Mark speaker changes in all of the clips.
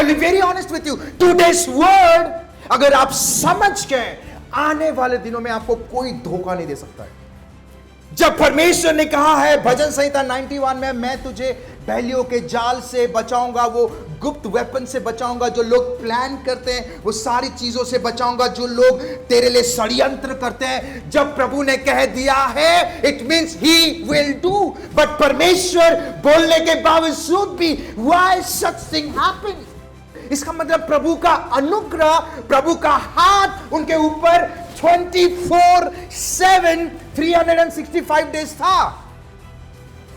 Speaker 1: I'll be very honest with you. Today's word, अगर आप समझ गए, आने वाले दिनों में आपको कोई धोखा नहीं दे सकता है। जब परमेश्वर ने कहा है भजन संहिता 91 में, मैं तुझे बैलियों के जाल से बचाऊंगा, वो गुप्त वेपन से बचाऊंगा जो लोग प्लान करते हैं, वो सारी चीजों से बचाऊंगा जो लोग तेरे लिए षड्यंत्र करते हैं। जब प्रभु ने कह दिया है, it means he will do. But परमेश्वर बोलने के बावजूद भी व्हाई सच थिंग हैपन? इसका मतलब प्रभु का अनुग्रह, प्रभु का हाथ उनके ऊपर 24/7 365 डेज था।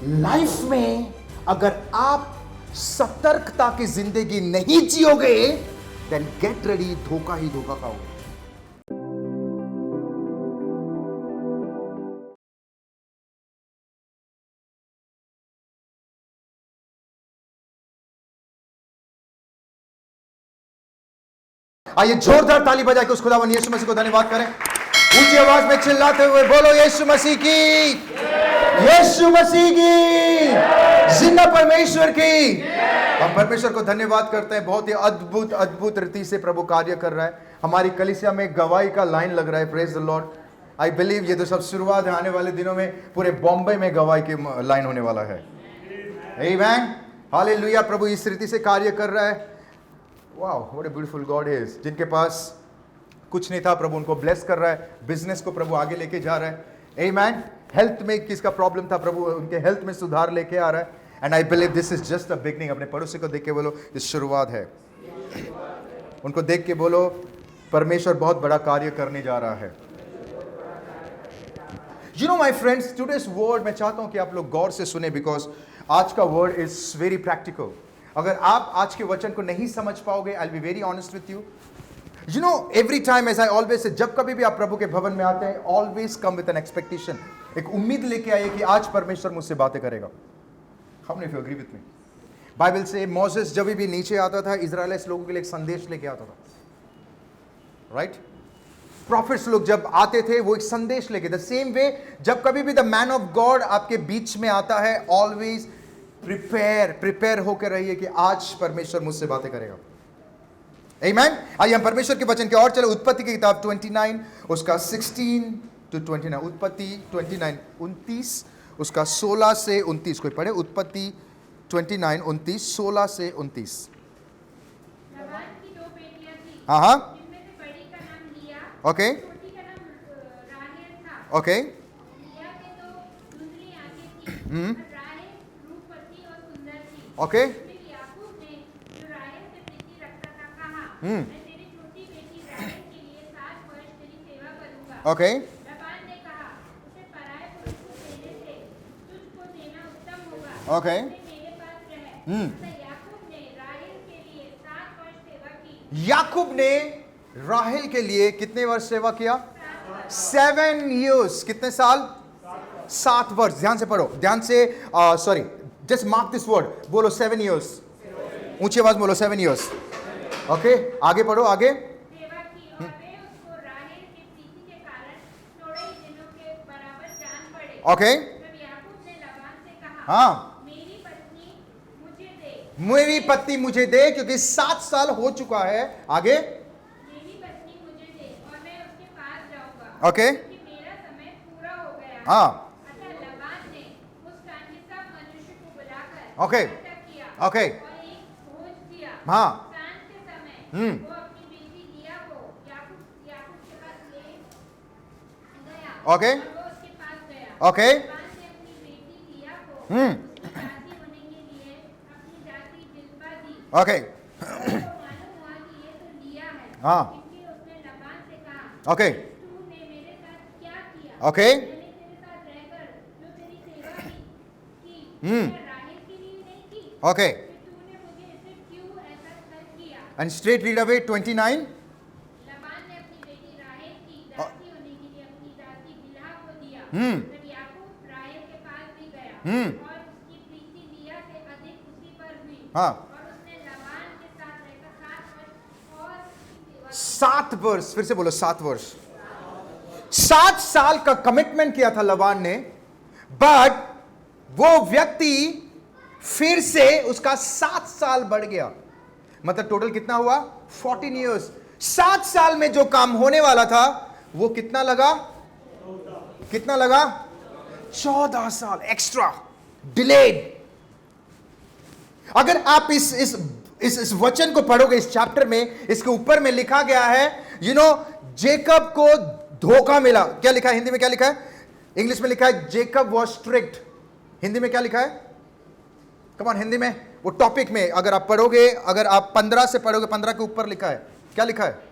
Speaker 1: लाइफ में अगर आप सतर्कता की जिंदगी नहीं जियोगे, देन गेट रेडी, धोखा ही धोखा खाओगे। आइए जोरदार ताली बजा के उस खुदावन यीशु मसीह को धन्यवाद करें। ऊंची आवाज में चिल्लाते हुए बोलो यीशु मसीह की, यीशु मसीह की, जिंदा परमेश्वर की। हम परमेश्वर को धन्यवाद करते हैं, बहुत ही अद्भुत अद्भुत रीति से प्रभु कार्य कर रहा है। हमारी कलीसिया में गवाही का लाइन लग रहा है। Praise the Lord. I believe ये तो सब शुरुआत है, आने वाले दिनों में पूरे बॉम्बे में गवाही की लाइन होने वाला है। आमीन, हालेलुया। प्रभु इस रीति से कार्य कर रहा है। Wow, what a beautiful God is. जिनके पास कुछ नहीं था, प्रभु उनको ब्लेस कर रहा है। बिजनेस को प्रभु आगे लेके जा रहा है। आमीन। हेल्थ में किसका प्रॉब्लम था, प्रभु उनके हेल्थ में सुधार लेके आ रहा है। And I believe this is just a beginning. अपने पड़ोसी को देख के बोलो, ये शुरुआत है। उनको देख के बोलो, परमेश्वर बहुत बड़ा कार्य करने जा रहा है। You know my friends, today's word मैं चाहता हूं कि आप लोग गौर से सुने, बिकॉज आज का वर्ड इज वेरी प्रैक्टिकल। अगर आप आज के वचन को नहीं समझ पाओगे, I will be very honest with you. You know, every time as I always say, जब कभी भी आप प्रभु के भवन में आते हैं, always come with an expectation. एक उम्मीद लेके आइए कि आज परमेश्वर मुझसे बातें करेगा। How many of you agree with me? Bible से मोसेस जब भी नीचे आता था, इजराइलिट्स लोगों के लिए एक संदेश लेके आता था, राइट? प्रॉफिट्स लोग जब आते थे, वो एक संदेश लेके। द सेम वे, जब कभी भी द मैन ऑफ गॉड आपके बीच में आता है, ऑलवेज प्रिपेयर होकर रहिए कि आज परमेश्वर मुझसे बातें करेगा। आमीन। आइए हम परमेश्वर के वचन के और चले। उत्पत्ति की किताब 29 उसका 16 to 29। उत्पत्ति 29 29 उसका 16 से 29। कोई पढ़े? उत्पत्ति 29 29 16 से 29।
Speaker 2: लबान की दो बेटियां थीं,
Speaker 1: हाँ,
Speaker 2: जिनमें से बड़ी का नाम लिया,
Speaker 1: ओके,
Speaker 2: छोटी का नाम राहेल था।
Speaker 1: ओके,
Speaker 2: लिया के तो धुंधली आंखें थीं, और राहेल रूपवती और सुंदर थी।
Speaker 1: ओके,
Speaker 2: फिर याकूब ने, जो राहेल से प्रीति रखता था, कहा, मैं तेरी छोटी बेटी राहेल के लिए 7 वर्ष तेरी सेवा करूंगा।
Speaker 1: ओके,
Speaker 2: लबान ने कहा, उसे पराये पुरुष को देने से तुझको देना उत्तम होगा।
Speaker 1: ओके।
Speaker 2: उसे मेरे पास रहे। अतः याकूब ने राहेल के लिए 7 वर्ष सेवा की।
Speaker 1: याकूब ने राहेल के लिए कितने वर्ष सेवा किया? 7 years। कितने साल? 7 वर्ष। ध्यान से पढ़ो, ध्यान से, sorry, just mark this word. बोलो 7 years। ऊंची आवाज बोलो 7 years। ओके, आगे पढ़ो, आगे।
Speaker 2: सेवा की और वे उसको राहेल की प्रीति के कारण थोड़े ही दिनों के बराबर जान पड़े।
Speaker 1: ओके,
Speaker 2: तब याकूब ने लबान से कहा,
Speaker 1: हाँ,
Speaker 2: मेरी पत्नी मुझे दे,
Speaker 1: मेरी पत्नी मुझे दे, क्योंकि 7 साल हो चुका है। आगे,
Speaker 2: मेरी पत्नी मुझे दे और मैं उसके पास जाऊंगा,
Speaker 1: ओके,
Speaker 2: क्योंकि मेरा समय पूरा हो गया है।
Speaker 1: हाँ,
Speaker 2: अतः लबान ने उस स्थान के सब मनुष्य को बुलाकर
Speaker 1: ओके,
Speaker 2: इकट्ठा किया
Speaker 1: ओके,
Speaker 2: और एक भोज दिया।
Speaker 1: हाँ,
Speaker 2: सांझ के समय वो अपनी बेटी लिया को याकूब के पास ले गया,
Speaker 1: ओके,
Speaker 2: और वो उसके पास गया।
Speaker 1: ओके,
Speaker 2: लबान ने अपनी बेटी लिया को उसकी दासी होने के लिए अपनी दासी जिल्पा दी।
Speaker 1: ओके,
Speaker 2: तो मालूम हुआ कि ये तो लिया है।
Speaker 1: हाँ,
Speaker 2: इसलिए उसने लबान से कहा,
Speaker 1: ओके,
Speaker 2: तूने मेरे साथ क्या किया?
Speaker 1: ओके,
Speaker 2: मैंने तेरे साथ रहकर जो तेरी सेवा की क्या राहेल के लिए नहीं की?
Speaker 1: ओके।
Speaker 2: फिर तूने मुझे इससे क्यों ऐसा छल किया?
Speaker 1: And straight read away 29।
Speaker 2: लबान ने अपनी बेटी राहेल की दासी होने के लिए अपनी दासी बिल्हा को दिया। तब याकूब राहेल के पास भी गया और उसकी प्रीति लिया से अधिक उसी पर हुई।
Speaker 1: हाँ,
Speaker 2: और उसने लबान के साथ रहकर 7 वर्ष और उसकी सेवा की।
Speaker 1: 7 वर्ष। फिर से बोलो 7 वर्ष। 7 साल का कमिटमेंट किया था लबान ने, बट वो व्यक्ति फिर से उसका 7 साल बढ़ गया। मतलब टोटल कितना हुआ? 14 ईयर्स। 7 साल में जो काम होने वाला था वो कितना लगा? कितना लगा? 14 साल एक्स्ट्रा डिलेड। अगर आप इस वचन को पढ़ोगे, इस चैप्टर में, इसके ऊपर में लिखा गया है, जेकब को धोखा मिला। क्या लिखा है हिंदी में? क्या लिखा है? इंग्लिश में लिखा है जेकब वॉज स्ट्रिक्ट। हिंदी में क्या लिखा है? कम ऑन, हिंदी में वो टॉपिक में अगर आप पढ़ोगे, अगर आप 15 से पढ़ोगे, 15 के ऊपर लिखा है, क्या लिखा है?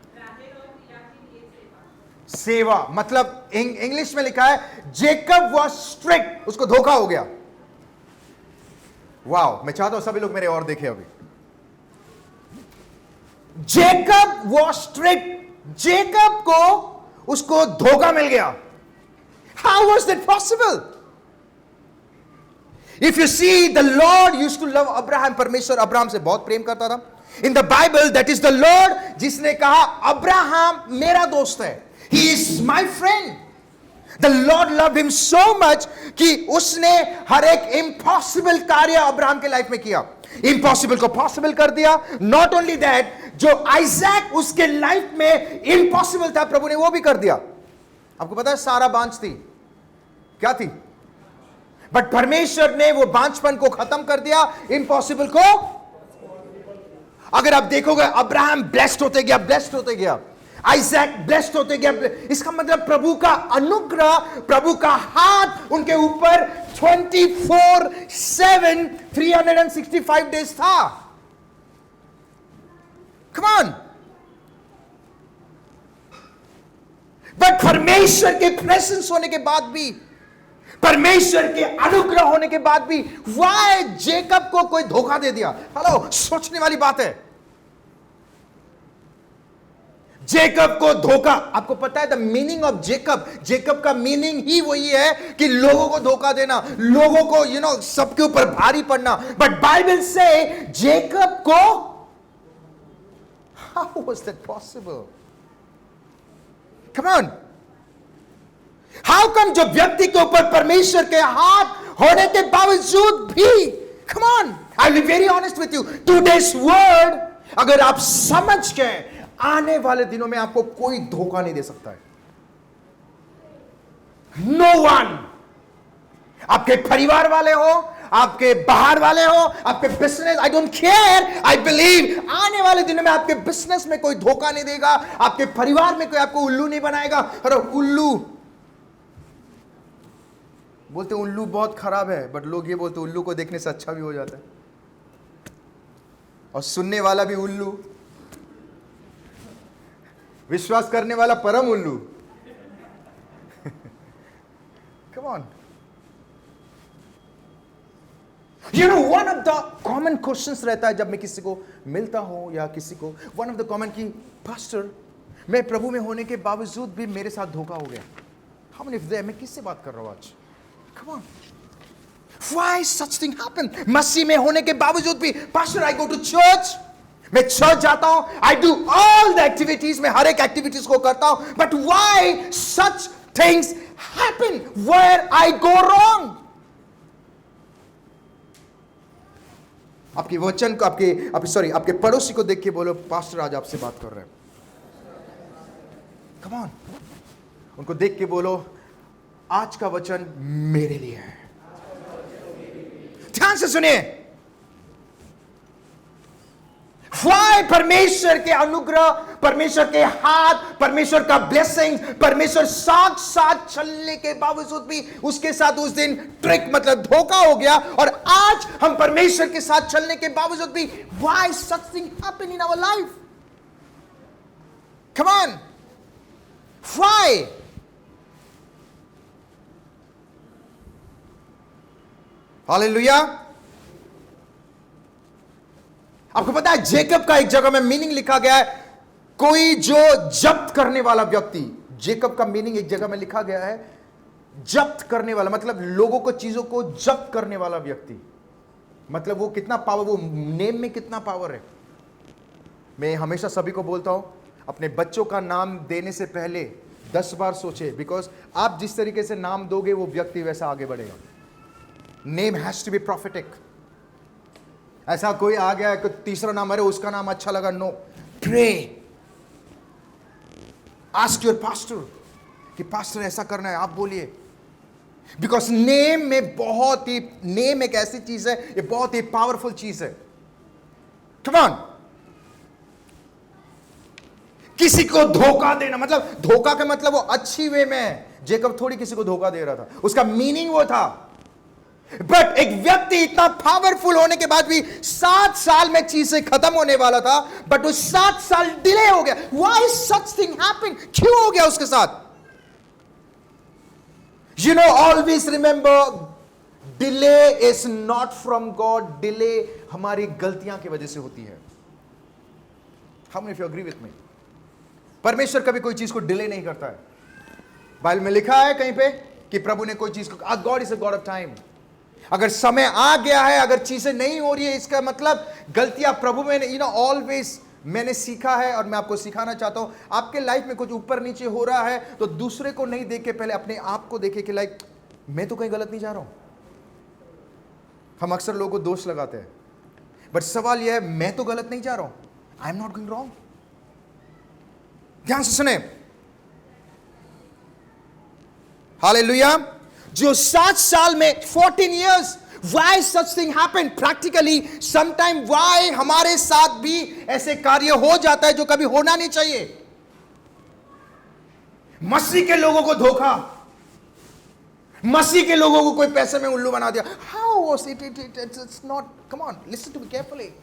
Speaker 1: सेवा। मतलब इंग्लिश में लिखा है जेकब वॉज स्ट्रिक्ट, उसको धोखा हो गया। वाओ, मैं चाहता हूं सभी लोग मेरे और देखें अभी। जेकब वॉज स्ट्रिक्ट, जेकब को उसको धोखा मिल गया। How was that possible? If you see, the Lord used to love Abraham. परमेश्वर अब्राहम से बहुत प्रेम करता था। In the Bible that is the Lord जिसने कहा अब्राहम मेरा दोस्त है, he is my friend. The Lord love him so much कि उसने हर एक इंपॉसिबल कार्य अब्राहम के लाइफ में किया, इंपॉसिबल को पॉसिबल कर दिया। नॉट ओनली दैट, जो आइजैक उसके लाइफ में इंपॉसिबल था, प्रभु ने वो भी कर दिया। आपको पता है सारा बांझ थी, क्या थी? बट परमेश्वर ने वो बांझपन को खत्म कर दिया, इंपॉसिबल को। अगर आप देखोगे अब्राहम ब्लेस्ड होते गया, ब्लेस्ड होते गया, आइजैक ब्लेस्ड होते गया। इसका मतलब प्रभु का अनुग्रह, प्रभु का हाथ उनके ऊपर 24/7 365 डेज था। Come on. बट परमेश्वर के प्रेजेंस होने के बाद भी, परमेश्वर के अनुग्रह होने के बाद भी, वाई जेकब को कोई धोखा दे दिया? हेलो, सोचने वाली बात है। जेकब को धोखा। आपको पता है the meaning of Jacob? Jacob का मीनिंग ही वही है कि लोगों को धोखा देना, लोगों को सबके ऊपर भारी पड़ना। बट बाइबल से जेकब को, how was that possible? Come on. How come जो व्यक्ति के ऊपर परमेश्वर के हाथ होने के बावजूद भी, come on, I will be very honest with you, today's word अगर आप समझ गए, आने वाले दिनों में आपको कोई धोखा नहीं दे सकता है। No one. आपके परिवार वाले हो, आपके बाहर वाले हो, आपके business, I don't care, I believe आने वाले दिनों में आपके बिजनेस में कोई धोखा नहीं देगा, आपके परिवार में कोई आपको उल्लू नहीं बनाएगा। अरे उल्लू बोलते उल्लू बहुत खराब है, बट लोग ये बोलते उल्लू को देखने से अच्छा भी हो जाता है, और सुनने वाला भी उल्लू, विश्वास करने वाला परम उल्लू। Come on. One of the common questions रहता है जब मैं किसी को मिलता हूं या किसी को, वन ऑफ द कॉमन की, पास्टर मैं प्रभु में होने के बावजूद भी मेरे साथ धोखा हो गया। How many of them? मैं किससे बात कर रहा हूं आज? Come on. Why such thing happen? मसीह में होने के बावजूद भी, pastor I go to church, मैं चर्च जाता हूं, I do all the activities, मैं हर एक एक्टिविटीज को करता हूं, but why such things happen? Where I go wrong? आपकी वचन को, आपके पड़ोसी को देख के बोलो, पास्टर आज आपसे बात कर रहे हैं। Come on. उनको देख के बोलो, आज का वचन मेरे लिए है। ध्यान से सुनिए। Why? परमेश्वर के अनुग्रह, परमेश्वर के हाथ, परमेश्वर का ब्लेसिंग, परमेश्वर साथ साथ चलने के बावजूद भी उसके साथ उस दिन ट्रिक मतलब धोखा हो गया, और आज हम परमेश्वर के साथ चलने के बावजूद भी, why such thing happen in our life? Come on. Why? Hallelujah. आपको पता है जेकब का एक जगह में मीनिंग लिखा गया है, कोई जो जब्त करने वाला व्यक्ति। जेकब का मीनिंग एक जगह में लिखा गया है, जब्त करने वाला, मतलब लोगों को, चीजों को जब्त करने वाला व्यक्ति। मतलब वो कितना पावर, वो नेम में कितना पावर है। मैं हमेशा सभी को बोलता हूं, अपने बच्चों का नाम देने से पहले 10 बार सोचे, बिकॉज आप जिस तरीके से नाम दोगे वो व्यक्ति वैसा आगे बढ़ेगा। Name has to be prophetic. ऐसा कोई आ गया कि तीसरा नाम, अरे उसका नाम अच्छा लगा, no, pray, ask your pastor कि पास्टर ऐसा करना है, आप बोलिए। बिकॉज नेम में बहुत ही, नेम एक ऐसी चीज है, ये बहुत ही पावरफुल चीज है। Come on. किसी को धोखा देना, मतलब धोखा का मतलब वो अच्छी वे में है। जेकब थोड़ी किसी को धोखा दे रहा था, उसका मीनिंग वो था। बट एक व्यक्ति इतना पावरफुल होने के बाद भी 7 साल में चीजें खत्म होने वाला था, बट वो 7 साल डिले हो गया। Why such thing happen? क्यों हो गया उसके साथ? You know, always remember, delay is not from God. Delay हमारी गलतियां की वजह से होती है। How many of you agree with me? परमेश्वर कभी कोई चीज को डिले नहीं करता है। बाइबल में लिखा है कहीं पे कि प्रभु ने कोई चीज को, God is a God of time. अगर समय आ गया है, अगर चीजें नहीं हो रही है, इसका मतलब गलतियां प्रभु में, यू नो, ऑलवेज मैंने सीखा है और मैं आपको सिखाना चाहता हूं। आपके लाइफ में कुछ ऊपर नीचे हो रहा है तो दूसरे को नहीं देख के पहले अपने आप को देखे कि लाइक मैं तो कहीं गलत नहीं जा रहा हूं। हम अक्सर लोगों को दोष लगाते हैं, बट सवाल यह है, मैं तो गलत नहीं जा रहा हूं, I am not going wrong. ध्यान से सुने, हालेलुया। जो 7 साल में 14 years, why such thing happen? Practically, sometime why हमारे साथ भी ऐसे कार्य हो जाता है जो कभी होना नहीं चाहिए। मसीह के लोगों को धोखा, मसीह के लोगों को कोई पैसे में उल्लू बना दिया। How was it? It's not. Come on, listen to me carefully.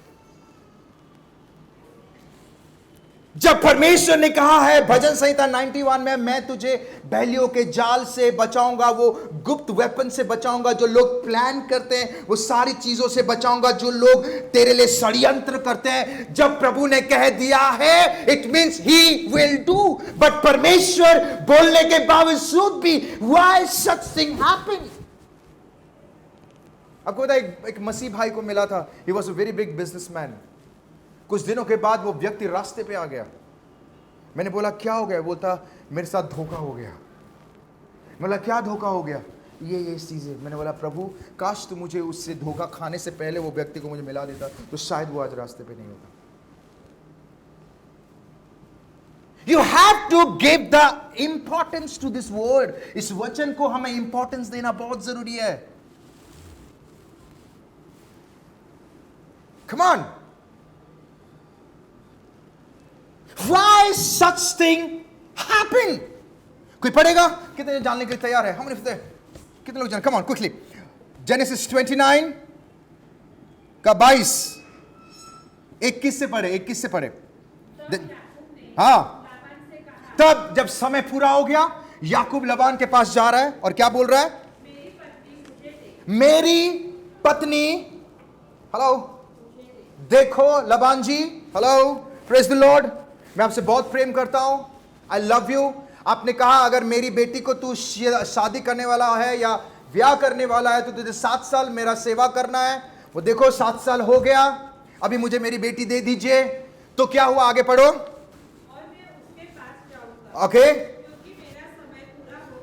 Speaker 1: जब परमेश्वर ने कहा है भजन संहिता 91 में, मैं तुझे बैलियों के जाल से बचाऊंगा, वो गुप्त वेपन से बचाऊंगा जो लोग प्लान करते हैं, वो सारी चीजों से बचाऊंगा जो लोग तेरे लिए षड्यंत्र करते हैं। जब प्रभु ने कह दिया है, it means he will do. But परमेश्वर बोलने के बावजूद भी व्हाई सच थिंग हैपन? आपको पता है, एक मसीह भाई को मिला था, he was a very big businessman. कुछ दिनों के बाद वो व्यक्ति रास्ते पे आ गया। मैंने बोला क्या हो गया? बोलता मेरे साथ धोखा हो गया। बोला क्या धोखा हो गया? ये चीजें। मैंने बोला प्रभु, काश तू मुझे उससे धोखा खाने से पहले वो व्यक्ति को मुझे मिला देता तो शायद वो आज रास्ते पे नहीं होता। You have to give the importance to this word. इस वचन को हमें इंपॉर्टेंस देना बहुत जरूरी है। Come on. Why such thing happen? कोई पढ़ेगा? कितने जानने के लिए तैयार है? हमने कितने लोग जान? Come on, quickly. Genesis 29 का 22, 21 से पढ़े, 21 से पढ़े। हाँ, तब जब समय पूरा हो गया, याकूब लबान के पास जा रहा है और क्या बोल रहा है? मेरी पत्नी, हेलो, देखो लबान जी, हेलो, प्रेज द लॉर्ड, मैं आपसे बहुत प्रेम करता हूं, आई लव यू। आपने कहा अगर मेरी बेटी को तू शादी करने वाला है या ब्याह करने वाला है तो तुझे 7 साल मेरा सेवा करना है। वो देखो 7 साल हो गया, अभी मुझे मेरी बेटी दे दीजिए। तो क्या हुआ? आगे पढ़ो।
Speaker 2: और मैं उसके पास जाऊंगा,
Speaker 1: ओके,
Speaker 2: क्योंकि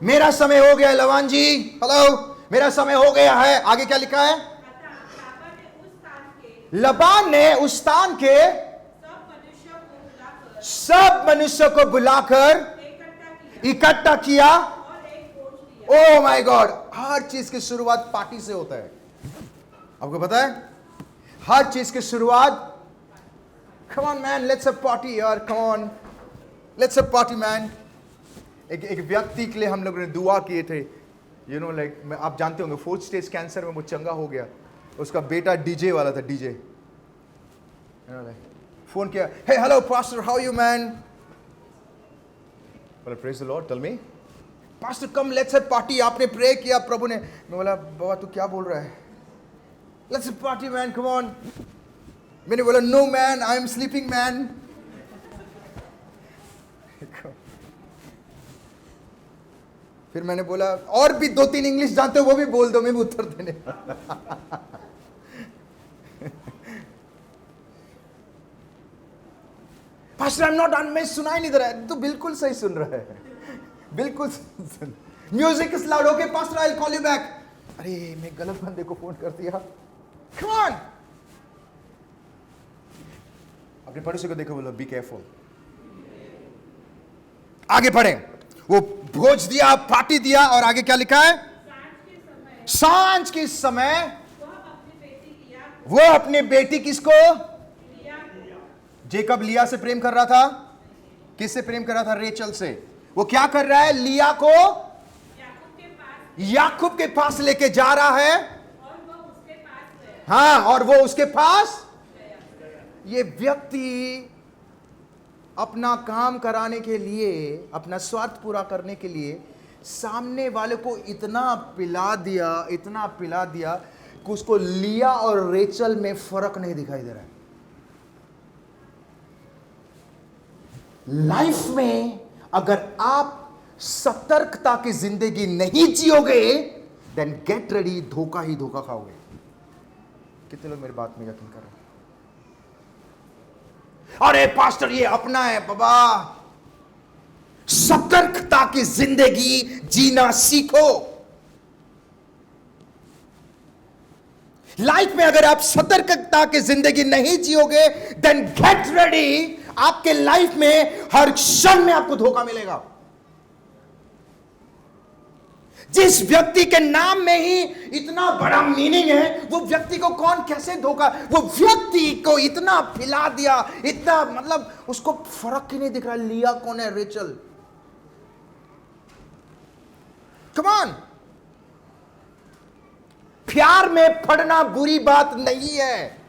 Speaker 1: मेरा समय हो गया लवान जी, हेलो, मेरा समय हो गया है। आगे क्या लिखा है? लबान ने उस स्थान के सब मनुष्य को बुलाकर इकट्ठा किया। ओह माय गॉड, हर चीज की शुरुआत पार्टी से होता है। आपको पता है, हर चीज की शुरुआत, come on man, let's a party यार, come on, let's a party man. एक व्यक्ति के लिए हम लोगों ने दुआ किए थे, यू नो, लाइक आप जानते होंगे 4th स्टेज कैंसर में वो चंगा हो गया। उसका बेटा डीजे वाला था, डीजे। फोन किया, hey hello pastor, how you man? बोला praise the lord, tell me. Pastor come, let's have party. आपने प्रे किया, प्रभु ने। मैं बोला बाबा तू क्या बोल रहा है? Let's have party man, come on. मैंने बोला no man, I am sleeping man. फिर मैंने बोला और भी 2-3 इंग्लिश जानते हो वो भी बोल दो, मैं भी उत्तर देने। पास्टर आई एम नॉट, मैं सुनाई नहीं दे रहा है। तो बिल्कुल सही सुन रहा है, बिल्कुल सुन। Music is loud, okay pastor I will call you back. अरे मैं गलत बंदे को फोन कर दिया। कम ऑन, अपने पड़ोसी को देखो, बोलो बी केयरफुल। आगे पढ़े, वो भोज दिया, पार्टी दिया, और आगे क्या लिखा है? सांझ के समय वो अपनी बेटी किसको? जेकब लिया से प्रेम कर रहा था। किससे प्रेम कर रहा था? रेचल से। वो क्या कर रहा है? लिया को याकूब के पास लेके जा रहा है। हाँ, और वो उसके पास। ये व्यक्ति अपना काम कराने के लिए, अपना स्वार्थ पूरा करने के लिए सामने वाले को इतना पिला दिया कि उसको लिया और रेचल में फर्क नहीं दिखाई दे रहा है। लाइफ में अगर आप सतर्कता की जिंदगी नहीं जियोगे, देन गेट रेडी, धोखा ही धोखा खाओगे। कितने लोग मेरी बात में यकीन कर रहे हैं? अरे पास्टर ये अपना है बाबा। सतर्कता की जिंदगी जीना सीखो। लाइफ में अगर आप सतर्कता की जिंदगी नहीं जियोगे, देन गेट रेडी, आपके लाइफ में हर क्षण में आपको धोखा मिलेगा। जिस व्यक्ति के नाम में ही इतना बड़ा मीनिंग है, वो व्यक्ति को कौन कैसे धोखा? वो व्यक्ति को इतना पिला दिया, इतना, मतलब उसको फर्क ही नहीं दिख रहा लिया कौन है, रेचल। Come on. प्यार में पड़ना बुरी बात नहीं है,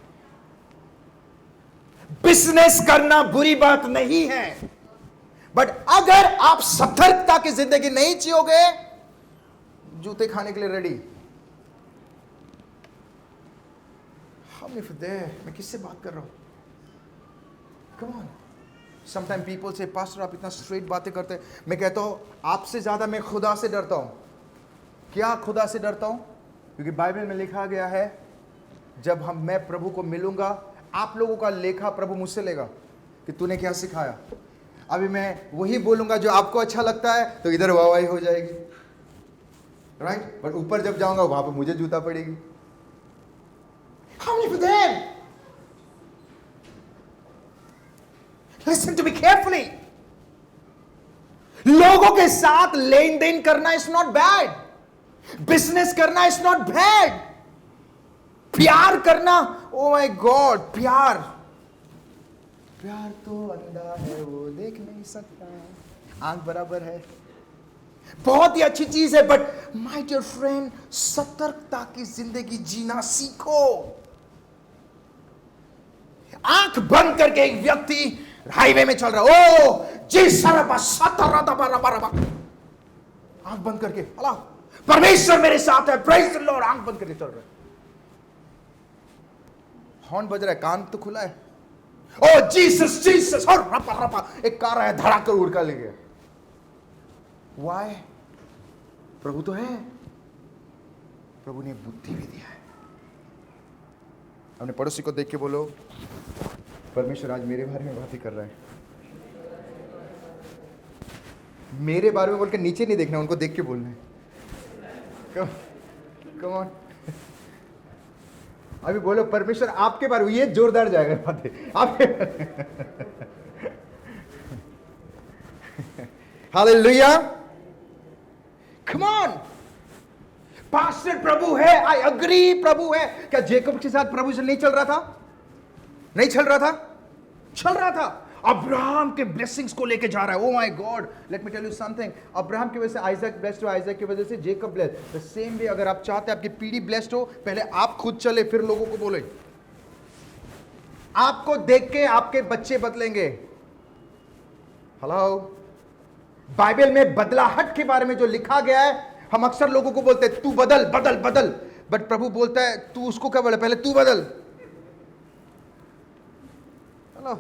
Speaker 1: बिजनेस करना बुरी बात नहीं है, बट अगर आप सतर्कता की जिंदगी नहीं जियोगे, जूते खाने के लिए रेडी। मैं किससे बात कर रहा हूं? Come on. समटाइम पीपल से, पास्टर आप इतना स्ट्रेट बातें करते हैं। मैं कहता हूं आपसे ज्यादा मैं खुदा से डरता हूं। क्या खुदा से डरता हूं? क्योंकि बाइबल में लिखा गया है, जब मैं प्रभु को मिलूंगा, आप लोगों का लेखा प्रभु मुझसे लेगा कि तूने क्या सिखाया। अभी मैं वही बोलूंगा जो आपको अच्छा लगता है, तो इधर वाहवाही हो जाएगी, राइट? बट ऊपर जब जाऊंगा वहां पे मुझे जूता पड़ेगी। How many of them? Listen to me carefully. लोगों के साथ लेन देन करना इज नॉट बैड, बिजनेस करना इज नॉट बैड, प्यार करना, ओ माय गॉड, प्यार तो अंधा है, वो देख नहीं सकता, आंख बराबर है, बहुत ही अच्छी चीज है। बट माय डियर फ्रेंड, सतर्कता की जिंदगी जीना सीखो। आंख बंद करके एक व्यक्ति हाईवे में चल रहा है, ओ जी सरबा सतरा दबा रबा रबा, आंख बंद करके, अल्लाह परमेश्वर मेरे साथ है, प्रेज द लॉर्ड, आंख बंद करके चल रहा है। हॉर्न बज रहा है, कान तो खुला है, ओ जीसस जीसस, और रपा रपा एक कार है, धड़ाक कर उड़ कर ले गया। वाई? प्रभु तो है, प्रभु ने बुद्धि भी दिया है। अपने पड़ोसी को देख के बोलो, परमेश्वर आज मेरे बारे में बात ही कर रहा है। मेरे बारे में बोल के नीचे नहीं देखना, उनको देख के बोलना है। Come on. अभी बोलो परमेश्वर आपके बारे में, ये जोरदार जाएगा बातें आपके। Hallelujah, come on. पास्टर प्रभु है, आई अग्री प्रभु है। क्या जेकब के साथ प्रभु से नहीं चल रहा था? नहीं चल रहा था? चल रहा था। अब्राहम के ब्लेसिंग्स को लेके जा रहा है। Oh my God, let me tell you something. Abraham की वजह से आइजैक ब्लेस्ड हो, आइजैक की वजह से Jacob blessed. The same way अगर आप चाहते हैं आपकी पीढ़ी ब्लेस्ड हो, पहले आप खुद चले, फिर लोगों को बोले। आपको देख के आपके बच्चे बदलेंगे। हेलो, बाइबल में बदलाहट के बारे में जो लिखा गया है, हम अक्सर लोगों को बोलते हैं तू बदल बदल बदल, बट प्रभु बोलता है तू उसको क्या बोले, पहले तू बदल। हेलो,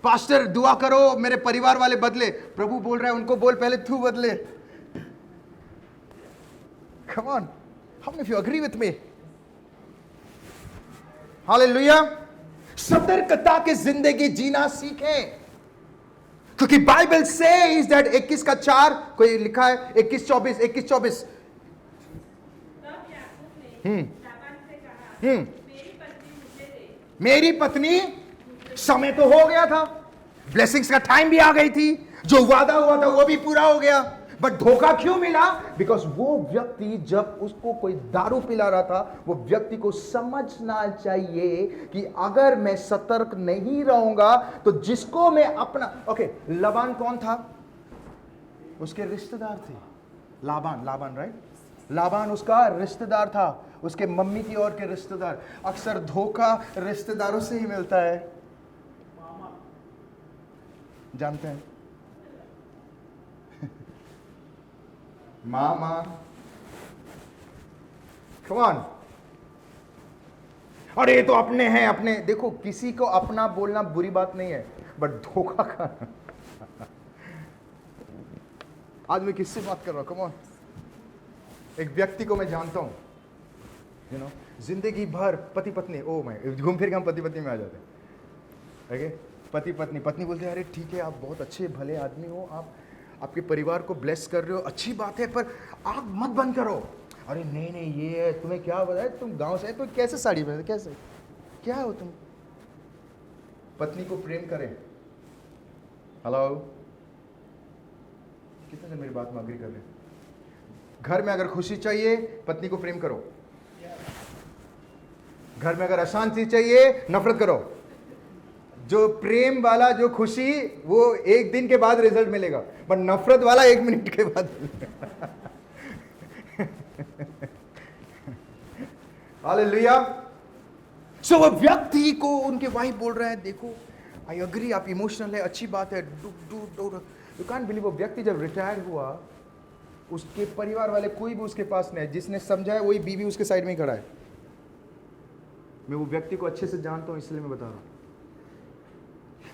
Speaker 1: पास्टर दुआ करो मेरे परिवार वाले बदले, प्रभु बोल रहा है उनको बोल पहले तू बदले। Come on, how many of you agree with me? Hallelujah. सतर्कता की जिंदगी जीना सीखें, क्योंकि बाइबल सेज दैट 21:4 कोई लिखा है, 21:24 21:24।
Speaker 2: तब याकूब ने लाबान से कहा, मेरी पत्नी मुझे दे,
Speaker 1: मेरी पत्नी, समय तो हो गया था, ब्लेसिंग्स का टाइम भी आ गई थी, जो वादा हुआ था वो भी पूरा हो गया, बट धोखा क्यों मिला? बिकॉज वो व्यक्ति जब उसको कोई दारू पिला रहा था, वो व्यक्ति को समझना चाहिए कि अगर मैं सतर्क नहीं रहूंगा तो जिसको मैं अपना लाबान कौन था? उसके रिश्तेदार थे। लाबान राइट? लाबान उसका रिश्तेदार था, उसके मम्मी की ओर के रिश्तेदार। अक्सर धोखा रिश्तेदारों से ही मिलता है, जानते हैं? मामा, कम ऑन। अरे ये तो अपने हैं, अपने। देखो, किसी को अपना बोलना बुरी बात नहीं है, बट धोखा खाना। आज मैं किससे बात कर रहा हूं? Come on. एक व्यक्ति को मैं जानता हूं, जिंदगी भर पति पत्नी, ओ मैं घूम फिर के हम पति पत्नी में आ जाते हैं। ओके, पति पत्नी, पत्नी बोलते हैं अरे ठीक है, आप बहुत अच्छे भले आदमी हो, आप आपके परिवार को ब्लेस कर रहे हो, अच्छी बात है, पर आग मत बंद करो। अरे नहीं नहीं, ये है, तुम्हें क्या बताया, तुम गांव से, तो कैसे साड़ी पहनते, कैसे, क्या हो तुम? पत्नी को प्रेम करें। हेलो, कितने जन मेरी बात में अग्री कर रहे हैं? घर में अगर खुशी चाहिए, पत्नी को प्रेम करो। घर में अगर अशांति चाहिए, नफरत करो। जो प्रेम वाला, जो खुशी, वो एक दिन के बाद रिजल्ट मिलेगा, पर नफरत वाला 1 मिनट के बाद। हालेलुया। सो वो व्यक्ति को उनके वाइफ बोल रहा है, देखो आई अग्री, आप इमोशनल है, अच्छी बात है, यू कांट बिलीव। वो व्यक्ति जब रिटायर हुआ, उसके परिवार वाले कोई भी उसके पास नहीं, जिसने समझाया वही बीवी उसके साइड में ही खड़ा है। मैं वो व्यक्ति को अच्छे से जानता हूं, इसलिए मैं बता रहा हूं।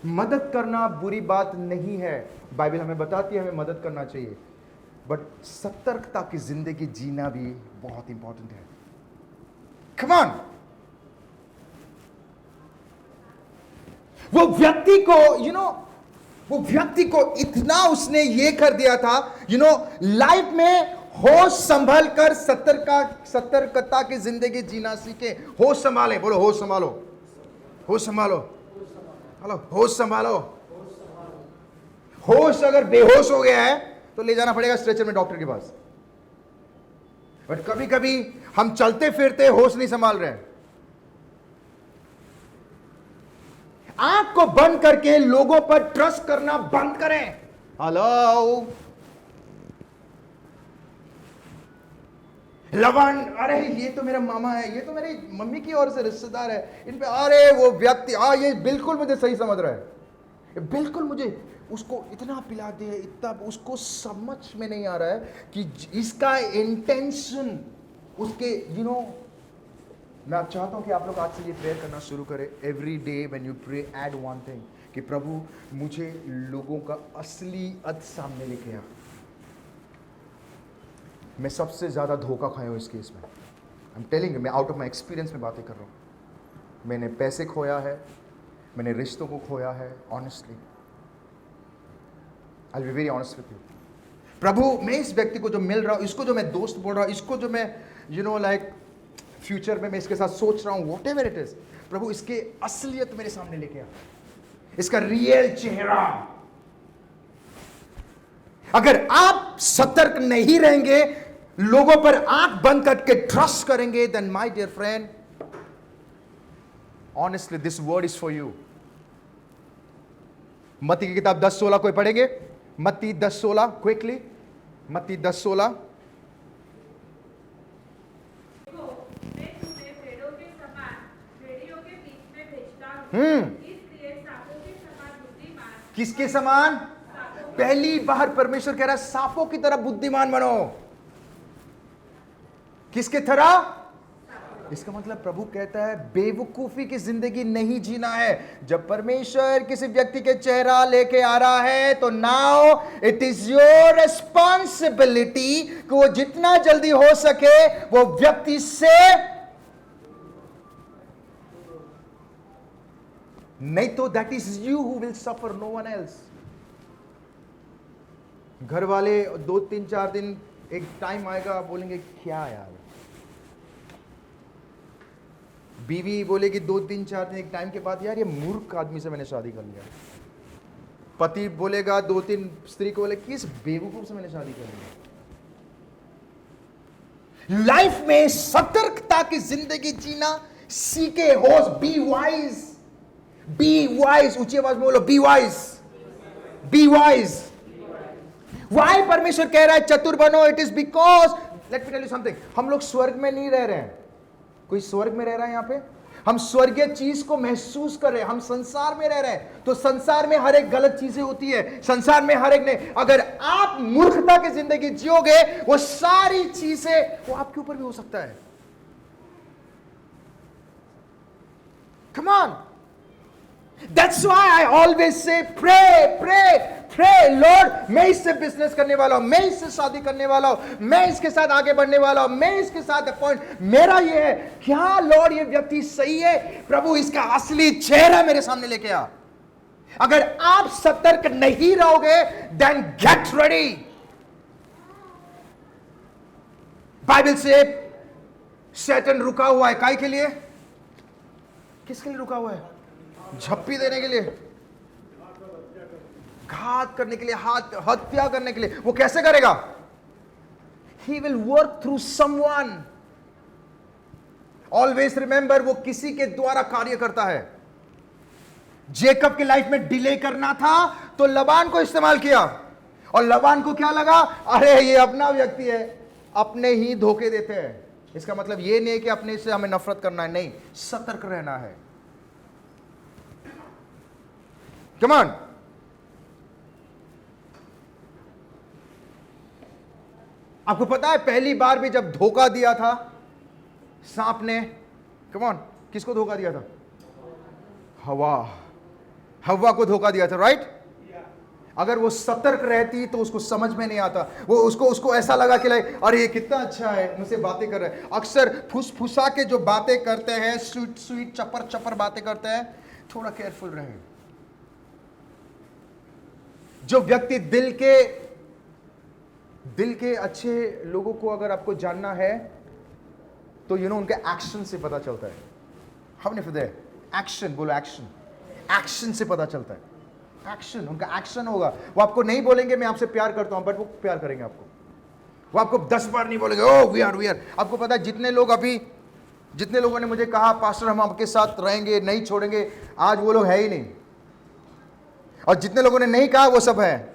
Speaker 1: मदद करना बुरी बात नहीं है, बाइबल हमें बताती है हमें मदद करना चाहिए, बट सतर्कता की जिंदगी जीना भी बहुत इंपॉर्टेंट है। Come on. वो व्यक्ति को वो व्यक्ति को इतना उसने ये कर दिया था, लाइफ में होश संभल कर सतर्कता की जिंदगी जीना सीखे। होश संभाले, बोलो होश संभालो, होश संभालो, हेलो, होश संभालो। होश अगर बेहोश हो गया है तो ले जाना पड़ेगा स्ट्रेचर में डॉक्टर के पास। बट कभी कभी हम चलते फिरते होश नहीं संभाल रहे हैं। आंख को बंद करके लोगों पर ट्रस्ट करना बंद करें। हेलो, लवन, अरे ये तो मेरा मामा है, ये तो मेरी मम्मी की ओर से रिश्तेदार है, इन पे, अरे वो व्यक्ति, ये बिल्कुल मुझे सही समझ रहा है, बिल्कुल मुझे उसको इतना पिला दे, इतना, उसको समझ में नहीं आ रहा है कि इसका इंटेंशन उसके, मैं आप चाहता हूं कि आप लोग आज से ये प्रेयर करना शुरू करें। Every day when you pray, add one thing, कि प्रभु मुझे लोगों का असलियत सामने लेके आ। मैं सबसे ज्यादा धोखा खाया हूं इस केस में। आई एम टेलिंग यू, मैं आउट ऑफ माई एक्सपीरियंस में बातें कर रहा हूं। मैंने पैसे खोया है, मैंने रिश्तों को खोया है, honestly, I will be very honest with you. प्रभु, मैं इस व्यक्ति को जो मिल रहा हूं, इसको जो मैं दोस्त बोल रहा हूं, इसको जो मैं लाइक फ्यूचर में मैं इसके साथ सोच रहा हूं, वॉट एवर इट इज, प्रभु इसके असलियत मेरे सामने लेके आ, इसका रियल चेहरा। अगर आप सतर्क नहीं रहेंगे, लोगों पर आंख बंद करके ट्रस्ट करेंगे, then my dear friend, honestly this word is for you. मत्ती की किताब 10:16 कोई पढ़ेंगे? मत्ती 10:16 क्विकली, मत्ती 10:16।
Speaker 2: देखो, मैं तुम्हें भेड़ों के समान भेड़ियों के बीच में भेजता हूं, इसलिए सांपों के समान बुद्धिमान।
Speaker 1: किसके समान? पहली बार परमेश्वर कह रहा है सांपों की तरह बुद्धिमान बनो। किसके तरह? इसका मतलब प्रभु कहता है बेवकूफी की जिंदगी नहीं जीना है। जब परमेश्वर किसी व्यक्ति के चेहरा लेके आ रहा है तो now it is your responsibility कि वो जितना जल्दी हो सके वो व्यक्ति से, नहीं तो that is you who will suffer, no one else. घर वाले 2-3-4 दिन, एक टाइम आएगा बोलेंगे क्या यार, बीवी बोलेगी 2-3-4 दिन एक टाइम के बाद, यार ये मूर्ख आदमी से मैंने शादी कर लिया। पति बोलेगा 2-3 स्त्री को, बोले किस बेवकूफ से मैंने शादी कर लिया। लाइफ में सतर्कता की जिंदगी जीना सीखे। होश, बी वाइज, बी वाइज, ऊंची आवाज में बोलो, be wise, be wise. Why परमेश्वर कह रहा है चतुर बनो? It is because, let me tell you something, हम लोग स्वर्ग में नहीं रह रहे हैं। कोई स्वर्ग में रह रहा है यहां पे? हम स्वर्गीय चीज को महसूस कर रहे हैं। हम संसार में रह रहे हैं, तो संसार में हर एक गलत चीजें होती है, संसार में हर एक ने, अगर आप मूर्खता की जिंदगी जियोगे, वो सारी चीजें वो आपके ऊपर भी हो सकता है। Come on, that's why I always say pray pray pray, Lord मैं इससे बिजनेस करने वाला हूं, मैं इससे शादी करने वाला हूं, मैं इसके साथ आगे बढ़ने वाला हूं, मैं इसके साथ अपॉइंट, मेरा ये है। क्या लॉर्ड ये व्यक्ति सही है? प्रभु इसका असली चेहरा मेरे सामने लेके आ। अगर आप सतर्क नहीं रहोगे, देन गेट रेडी। बाइबल से शैतान रुका हुआ है काय के लिए? किसके लिए रुका हुआ है? झप्पी देने के लिए, घात करने के लिए, हत्या करने के लिए। वो कैसे करेगा? He will work through someone. Always remember, वो किसी के द्वारा कार्य करता है। जेकब की लाइफ में डिले करना था तो लबान को इस्तेमाल किया, और लबान को क्या लगा? अरे ये अपना व्यक्ति है, अपने ही धोखे देते हैं। इसका मतलब ये नहीं कि अपने से हमें नफरत करना है, नहीं, सतर्क रहना है। Come on. आपको पता है पहली बार भी जब धोखा दिया था सांप ने, कम ऑन, किसको धोखा दिया था? हवा को धोखा दिया था, राइट? अगर वो सतर्क रहती तो उसको समझ में नहीं आता। वो उसको ऐसा लगा कि अरे ये कितना अच्छा है, मुझसे बातें कर रहा है। अक्सर फुसफुसा के जो बातें करते हैं, स्वीट स्वीट चपर चपर बातें करते हैं, थोड़ा केयरफुल रहे। जो व्यक्ति दिल के अच्छे लोगों को अगर आपको जानना है तो उनके एक्शन से पता चलता है। हमने फिर एक्शन बोलो, एक्शन से पता चलता है। एक्शन, उनका एक्शन होगा। वो आपको नहीं बोलेंगे मैं आपसे प्यार करता हूं, बट वो प्यार करेंगे आपको। वो आपको 10 बार नहीं बोलेंगे ओ वी आर। आपको पता है जितने लोगों ने मुझे कहा पास्टर हम आपके साथ रहेंगे, नहीं छोड़ेंगे, आज वो लोग है ही नहीं। और जितने लोगों ने नहीं कहा वो सब है।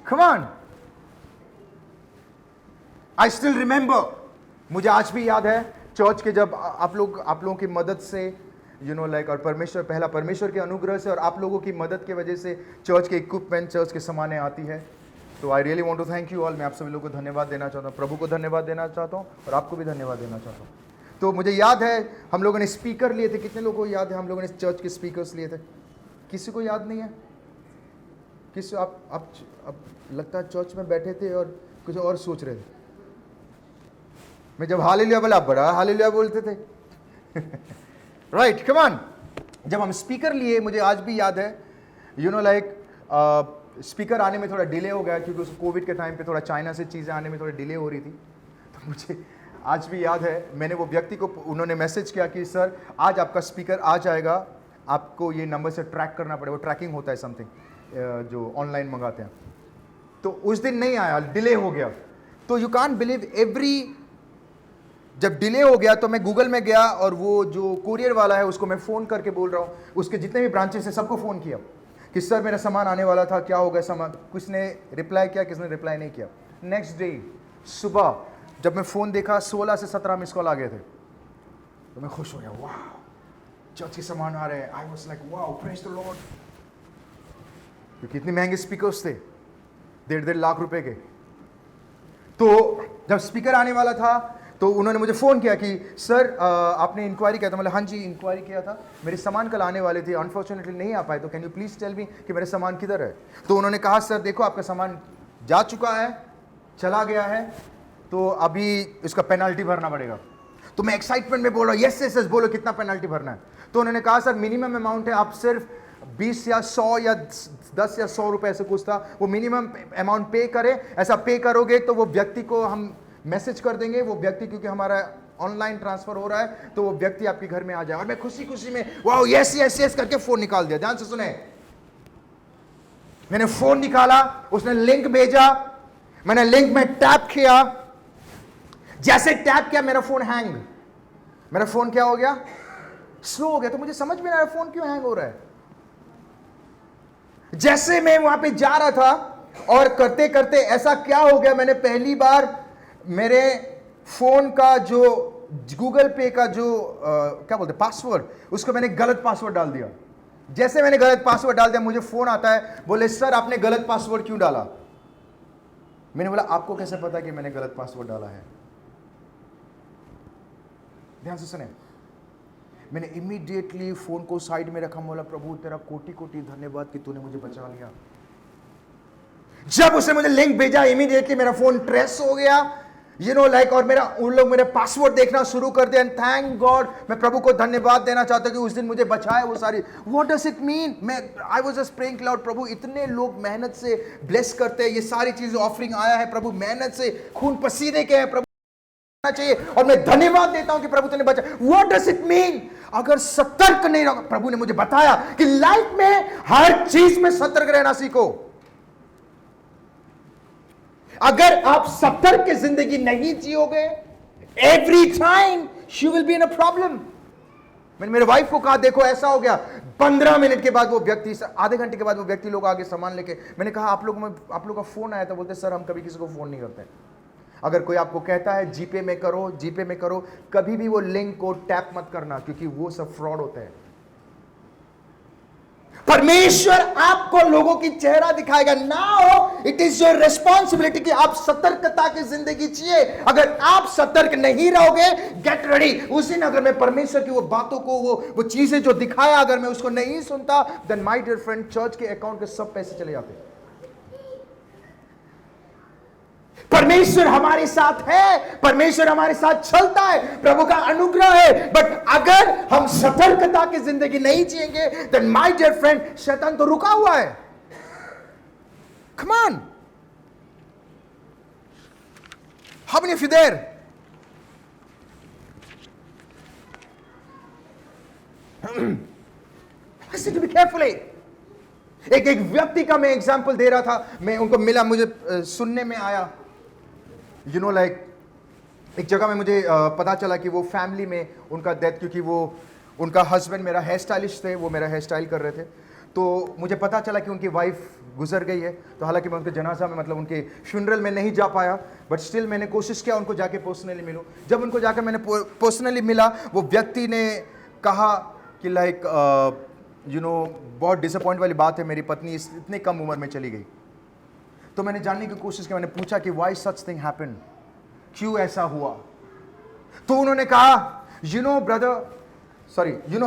Speaker 1: Come on. I still remember, मुझे आज भी याद है चर्च के जब आप लोगों की मदद से और परमेश्वर के अनुग्रह से और आप लोगों की मदद की वजह से चर्च के इक्विपमेंट, चर्च के सामानें आती है। तो I really want to thank you all. मैं आप सभी लोगों को धन्यवाद देना चाहता हूँ, प्रभु को धन्यवाद देना चाहता हूँ, और आपको भी धन्यवाद देना चाहता हूँ। तो मुझे याद है हम लोगों ने स्पीकर लिए थे। कितने लोगों को याद है हम लोगों ने चर्च के स्पीकर्स लिए थे? किसी को याद नहीं है? किसी आप लगता है चर्च में बैठे थे और कुछ और सोच रहे थे। मैं जब हालेलुया बोला, आप बड़ा हालेलुया बोलते थे। Right, come on. जब हम स्पीकर लिए, मुझे आज भी याद है स्पीकर आने में थोड़ा डिले हो गया, क्योंकि उस कोविड के टाइम पे थोड़ा चाइना से चीज़ें आने में थोड़ा डिले हो रही थी। तो मुझे आज भी याद है, मैंने वो व्यक्ति को, उन्होंने मैसेज किया कि सर आज आपका स्पीकर आ जाएगा, आपको ये नंबर से ट्रैक करना पड़ेगा। वो ट्रैकिंग होता है समथिंग, जो ऑनलाइन मंगाते हैं। तो उस दिन नहीं आया, डिले हो गया। तो यू कांट बिलीव, जब डिले हो गया तो मैं गूगल में गया और वो जो कुरियर वाला है उसको मैं फ़ोन करके बोल रहा हूँ, उसके जितने भी ब्रांचेस हैं सबको फ़ोन किया कि सर मेरा सामान आने वाला था, क्या हो गया सामान। किसने रिप्लाई किया, किसने रिप्लाई नहीं किया। नेक्स्ट डे सुबह जब मैं फ़ोन देखा 16 से 17 मिस कॉल आ गए थे, तो मैं खुश हो गया, वाह चर्च के सामान आ रहे हैं। I was like wow, praise the Lord. क्योंकि इतने महंगे स्पीकर्स थे, 1.5 लाख रुपए के। तो जब स्पीकर आने वाला था तो उन्होंने मुझे फ़ोन किया कि सर आपने इंक्वायरी किया था। मतलब हाँ जी इंक्वायरी किया था, मेरे सामान कल आने वाले थे, अनफॉर्चुनेटली नहीं आ पाए, तो can you please tell me कि मेरे सामान किधर है। तो उन्होंने कहा सर देखो आपका सामान जा चुका है, चला गया है, तो अभी इसका पेनल्टी भरना पड़ेगा। तो मैं एक्साइटमेंट में बोल रहा हूँ यस यस यस, बोलो कितना पेनल्टी भरना है। तो उन्होंने कहा सर मिनिमम अमाउंट है, आप सिर्फ 20 या 100 या 10 या 100 रुपए ऐसे कुछ था, वो मिनिमम अमाउंट पे करें। ऐसा पे करोगे तो वो व्यक्ति को हम मैसेज कर देंगे, वो व्यक्ति, क्योंकि हमारा ऑनलाइन ट्रांसफर हो रहा है, तो वो व्यक्ति आपके घर में आ जाए। और मैं खुशी खुशी में वाओ यस यस यस करके फोन निकाल दिया। ध्यान से सुने, मैंने फोन निकाला, उसने लिंक भेजा, मैंने लिंक में टैप किया, जैसे टैप किया मेरा फोन हैंग, मेरा फोन क्या हो गया, स्लो हो गया। तो मुझे समझ में नहीं आ रहा फोन क्यों हैंग हो रहा है। जैसे मैं वहां पे जा रहा था और करते करते ऐसा क्या हो गया, मैंने पहली बार मेरे फोन का जो गूगल पे का जो क्या बोलते पासवर्ड, उसको मैंने गलत पासवर्ड डाल दिया। जैसे मैंने गलत पासवर्ड डाल दिया, मुझे फोन आता है, बोले सर आपने गलत पासवर्ड क्यों डाला। मैंने बोला आपको कैसे पता कि मैंने गलत पासवर्ड डाला है। ध्यान से सुने, मैंने इमीडिएटली फोन को साइड में रखा, बोला प्रभु तेरा कोटि कोटि धन्यवाद कि तूने मुझे बचा लिया। जब उसने मुझे लिंक भेजा, इमीडिएटली मेरा फोन ट्रेस हो गया, और मेरा उन लोग मेरे पासवर्ड देखना शुरू कर दिया। एंड थैंक गॉड, मैं प्रभु को धन्यवाद देना चाहता हूं कि उस दिन मुझे बचाया वो सारी। व्हाट डज इट मीन, मैं I was just praying lord, प्रभु इतने लोग मेहनत से ब्लेस करते हैं, ये सारी चीजें ऑफरिंग आया है प्रभु, मेहनत से खून पसीने के है प्रभु चाहिए, और मैं धन्यवाद देता हूं कि प्रभु तूने बचा। व्हाट डज इट मीन, अगर सतर्क नहीं रहो, प्रभु ने मुझे बताया कि लाइफ में हर चीज में सतर्क रहना सीखो। अगर आप सतर्क की जिंदगी नहीं जियोगे, every time you will be in a problem. मैंने मेरे वाइफ को कहा देखो ऐसा हो गया, 15 मिनट के बाद वो व्यक्ति, आधे घंटे के बाद वो व्यक्ति लोग आगे सामान लेके, मैंने कहा आप लोग का फोन आया था। बोलते सर हम कभी किसी को फोन नहीं करते। अगर कोई आपको कहता है जीपे में करो, जीपे में करो, कभी भी वो लिंक को टैप मत करना, क्योंकि वो सब फ्रॉड होते हैं। परमेश्वर आपको लोगों की चेहरा दिखाएगा। Now it is your responsibility कि आप सतर्कता की जिंदगी जिए। अगर आप सतर्क नहीं रहोगे, गेट रेडी, उस दिन अगर मैं परमेश्वर की वो बातों को, वो चीजें जो दिखाया, अगर मैं उसको नहीं सुनता, then my dear friend, church के अकाउंट के सब पैसे चले जाते। परमेश्वर हमारे साथ है, परमेश्वर हमारे साथ चलता है, प्रभु का अनुग्रह है। बट अगर हम सतर्कता की जिंदगी नहीं जिएंगे, देन माय डियर फ्रेंड, शैतान तो रुका हुआ है। Come on, how many of you there? Listen to me carefully. एक व्यक्ति का मैं एग्जांपल दे रहा था, मैं उनको मिला, मुझे सुनने में आया, एक जगह में मुझे पता चला कि वो फैमिली में उनका डेथ, क्योंकि वो उनका हस्बैंड मेरा हेयर स्टाइलिस्ट थे, वो मेरा हेयर स्टाइल कर रहे थे, तो मुझे पता चला कि उनकी वाइफ गुजर गई है। तो हालांकि मैं उनके जनाजा में, मतलब उनके फ्यूनरल में नहीं जा पाया, बट स्टिल मैंने कोशिश किया उनको जाके पर्सनली मिलूं। जब उनको जाकर मैंने पर्सनली मिला, वो व्यक्ति ने कहा कि बहुत डिसअपॉइंट वाली बात है, मेरी पत्नी इतनी कम उम्र में चली गई। तो मैंने जानने की कोशिश की, मैंने पूछा कि व्हाई सच थिंग हैपेंड, क्यों ऐसा हुआ। तो उन्होंने कहा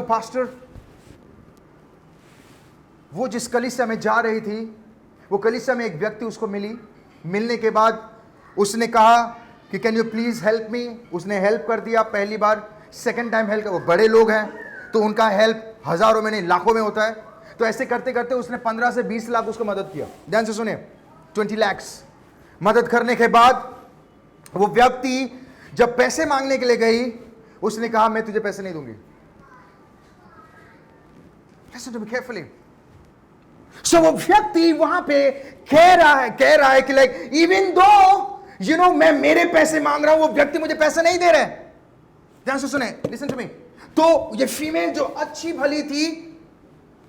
Speaker 1: पास्टर, वो जिस कलीसिया में जा रही थी, वो कलीसिया में एक व्यक्ति उसको मिलने के बाद उसने कहा कि can you please help me. उसने हेल्प कर दिया पहली बार, सेकंड टाइम हेल्प, वो बड़े लोग हैं तो उनका हेल्प हजारों में नहीं लाखों में होता है। तो ऐसे करते करते उसने 15 से 20 लाख उसको मदद किया। ध्यान से सुने, 20 लाख मदद करने के बाद वो व्यक्ति जब पैसे मांगने के लिए गई, उसने कहा मैं तुझे पैसे नहीं दूंगी। Listen to me carefully. So वो व्यक्ति वहां पे कह रहा है कि इवन दो मैं मेरे पैसे मांग रहा हूं, वो व्यक्ति मुझे पैसे नहीं दे रहे। ध्यान से सुने, लिसन टू मी। तो ये फीमेल जो अच्छी भली थी,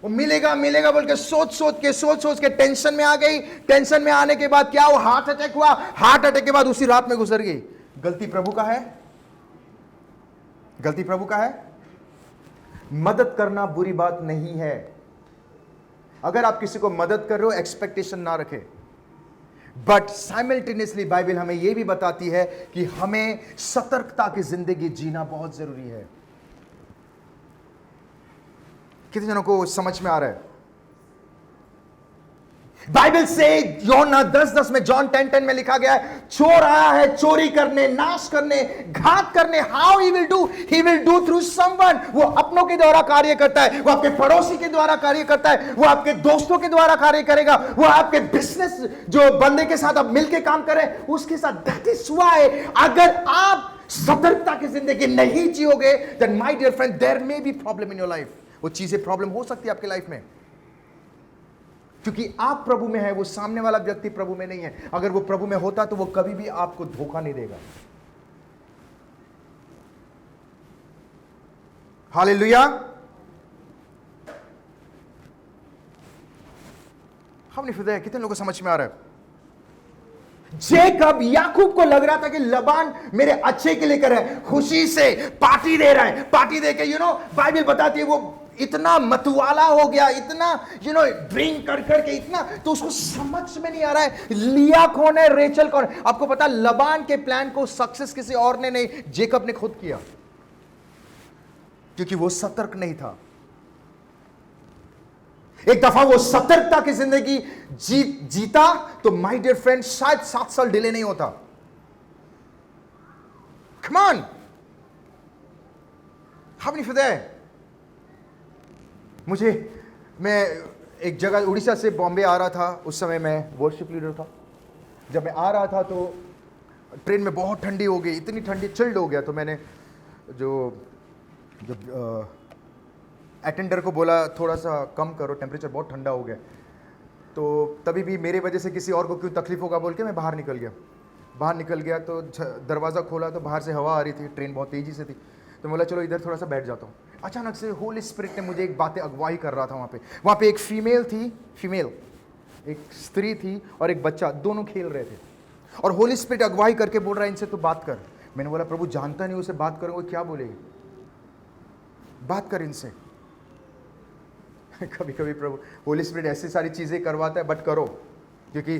Speaker 1: वो मिलेगा बोल के सोच के टेंशन में आ गई। टेंशन में आने के बाद क्या हुआ, हार्ट अटैक हुआ। हार्ट अटैक के बाद उसी रात में गुजर गई। गलती प्रभु का है, गलती प्रभु का है। मदद करना बुरी बात नहीं है। अगर आप किसी को मदद कर रहे हो, एक्सपेक्टेशन ना रखें। बट साइमल्टेनियसली बाइबल हमें यह भी बताती है कि हमें सतर्कता की जिंदगी जीना बहुत जरूरी है। कितने जनों को समझ में आ रहा है? बाइबल से यूहन्ना 10:10 में, जॉन 10:10 में लिखा गया है, चोर आया है चोरी करने, नाश करने, घात करने। How he will do through someone. वो अपनों के द्वारा कार्य करता है, वो आपके पड़ोसी के द्वारा कार्य करता है, वो आपके दोस्तों के द्वारा कार्य करेगा, वो आपके बिजनेस जो बंदे के साथ आप मिलके काम करें उसके साथ। दैट इज व्हाई अगर आप सतर्कता की जिंदगी नहीं जियोगे, then my dear friend, there may be problem in your life. वो चीजें प्रॉब्लम हो सकती है आपकी लाइफ में, क्योंकि आप प्रभु में है, वो सामने वाला व्यक्ति प्रभु में नहीं है। अगर वो प्रभु में होता तो वो कभी भी आपको धोखा नहीं देगा। हालेलुया। हमने फिर कितने लोगों को समझ में आ रहा है? जेकब, याकूब को लग रहा था कि लबान मेरे अच्छे के लिए कर रहा है, खुशी से पार्टी दे रहा है। पार्टी दे के बाइबल बताती है वो इतना मतवाला हो गया, इतना ड्रिंक कर करके इतना, तो उसको समझ में नहीं आ रहा है लिया कौन है, रेचल कौन है। आपको पता, लबान के प्लान को सक्सेस किसी और ने नहीं, जेकब ने खुद किया, क्योंकि वो सतर्क नहीं था। एक दफा वो सतर्कता की जिंदगी जीता तो माय डियर फ्रेंड शायद 7 साल डिले नहीं होता। कम on, how many for that? मैं एक जगह उड़ीसा से बॉम्बे आ रहा था, उस समय मैं वर्शिप लीडर था। जब मैं आ रहा था तो ट्रेन में बहुत ठंडी हो गई, इतनी ठंडी, चिल्ड हो गया। तो मैंने जो अटेंडर को बोला थोड़ा सा कम करो, टेम्परेचर बहुत ठंडा हो गया। तो तभी भी मेरे वजह से किसी और को क्यों तकलीफ होगा बोल के मैं बाहर निकल गया। तो दरवाज़ा खोला तो बाहर से हवा आ रही थी, ट्रेन बहुत तेज़ी से थी। तो बोला चलो इधर थोड़ा सा बैठ जाता हूँ। अचानक से होली स्पिरिट ने मुझे एक बातें अगवाई कर रहा था। वहाँ पे एक फीमेल एक स्त्री थी और एक बच्चा, दोनों खेल रहे थे। और होली स्पिरिट अगवाई करके बोल रहा है इनसे तो बात कर। मैंने बोला प्रभु जानता नहीं, उसे बात करूँगा क्या बोलेगी, बात कर इनसे। कभी कभी प्रभु होली स्पिरिट ऐसी सारी चीज़ें करवाता है, बट करो, क्योंकि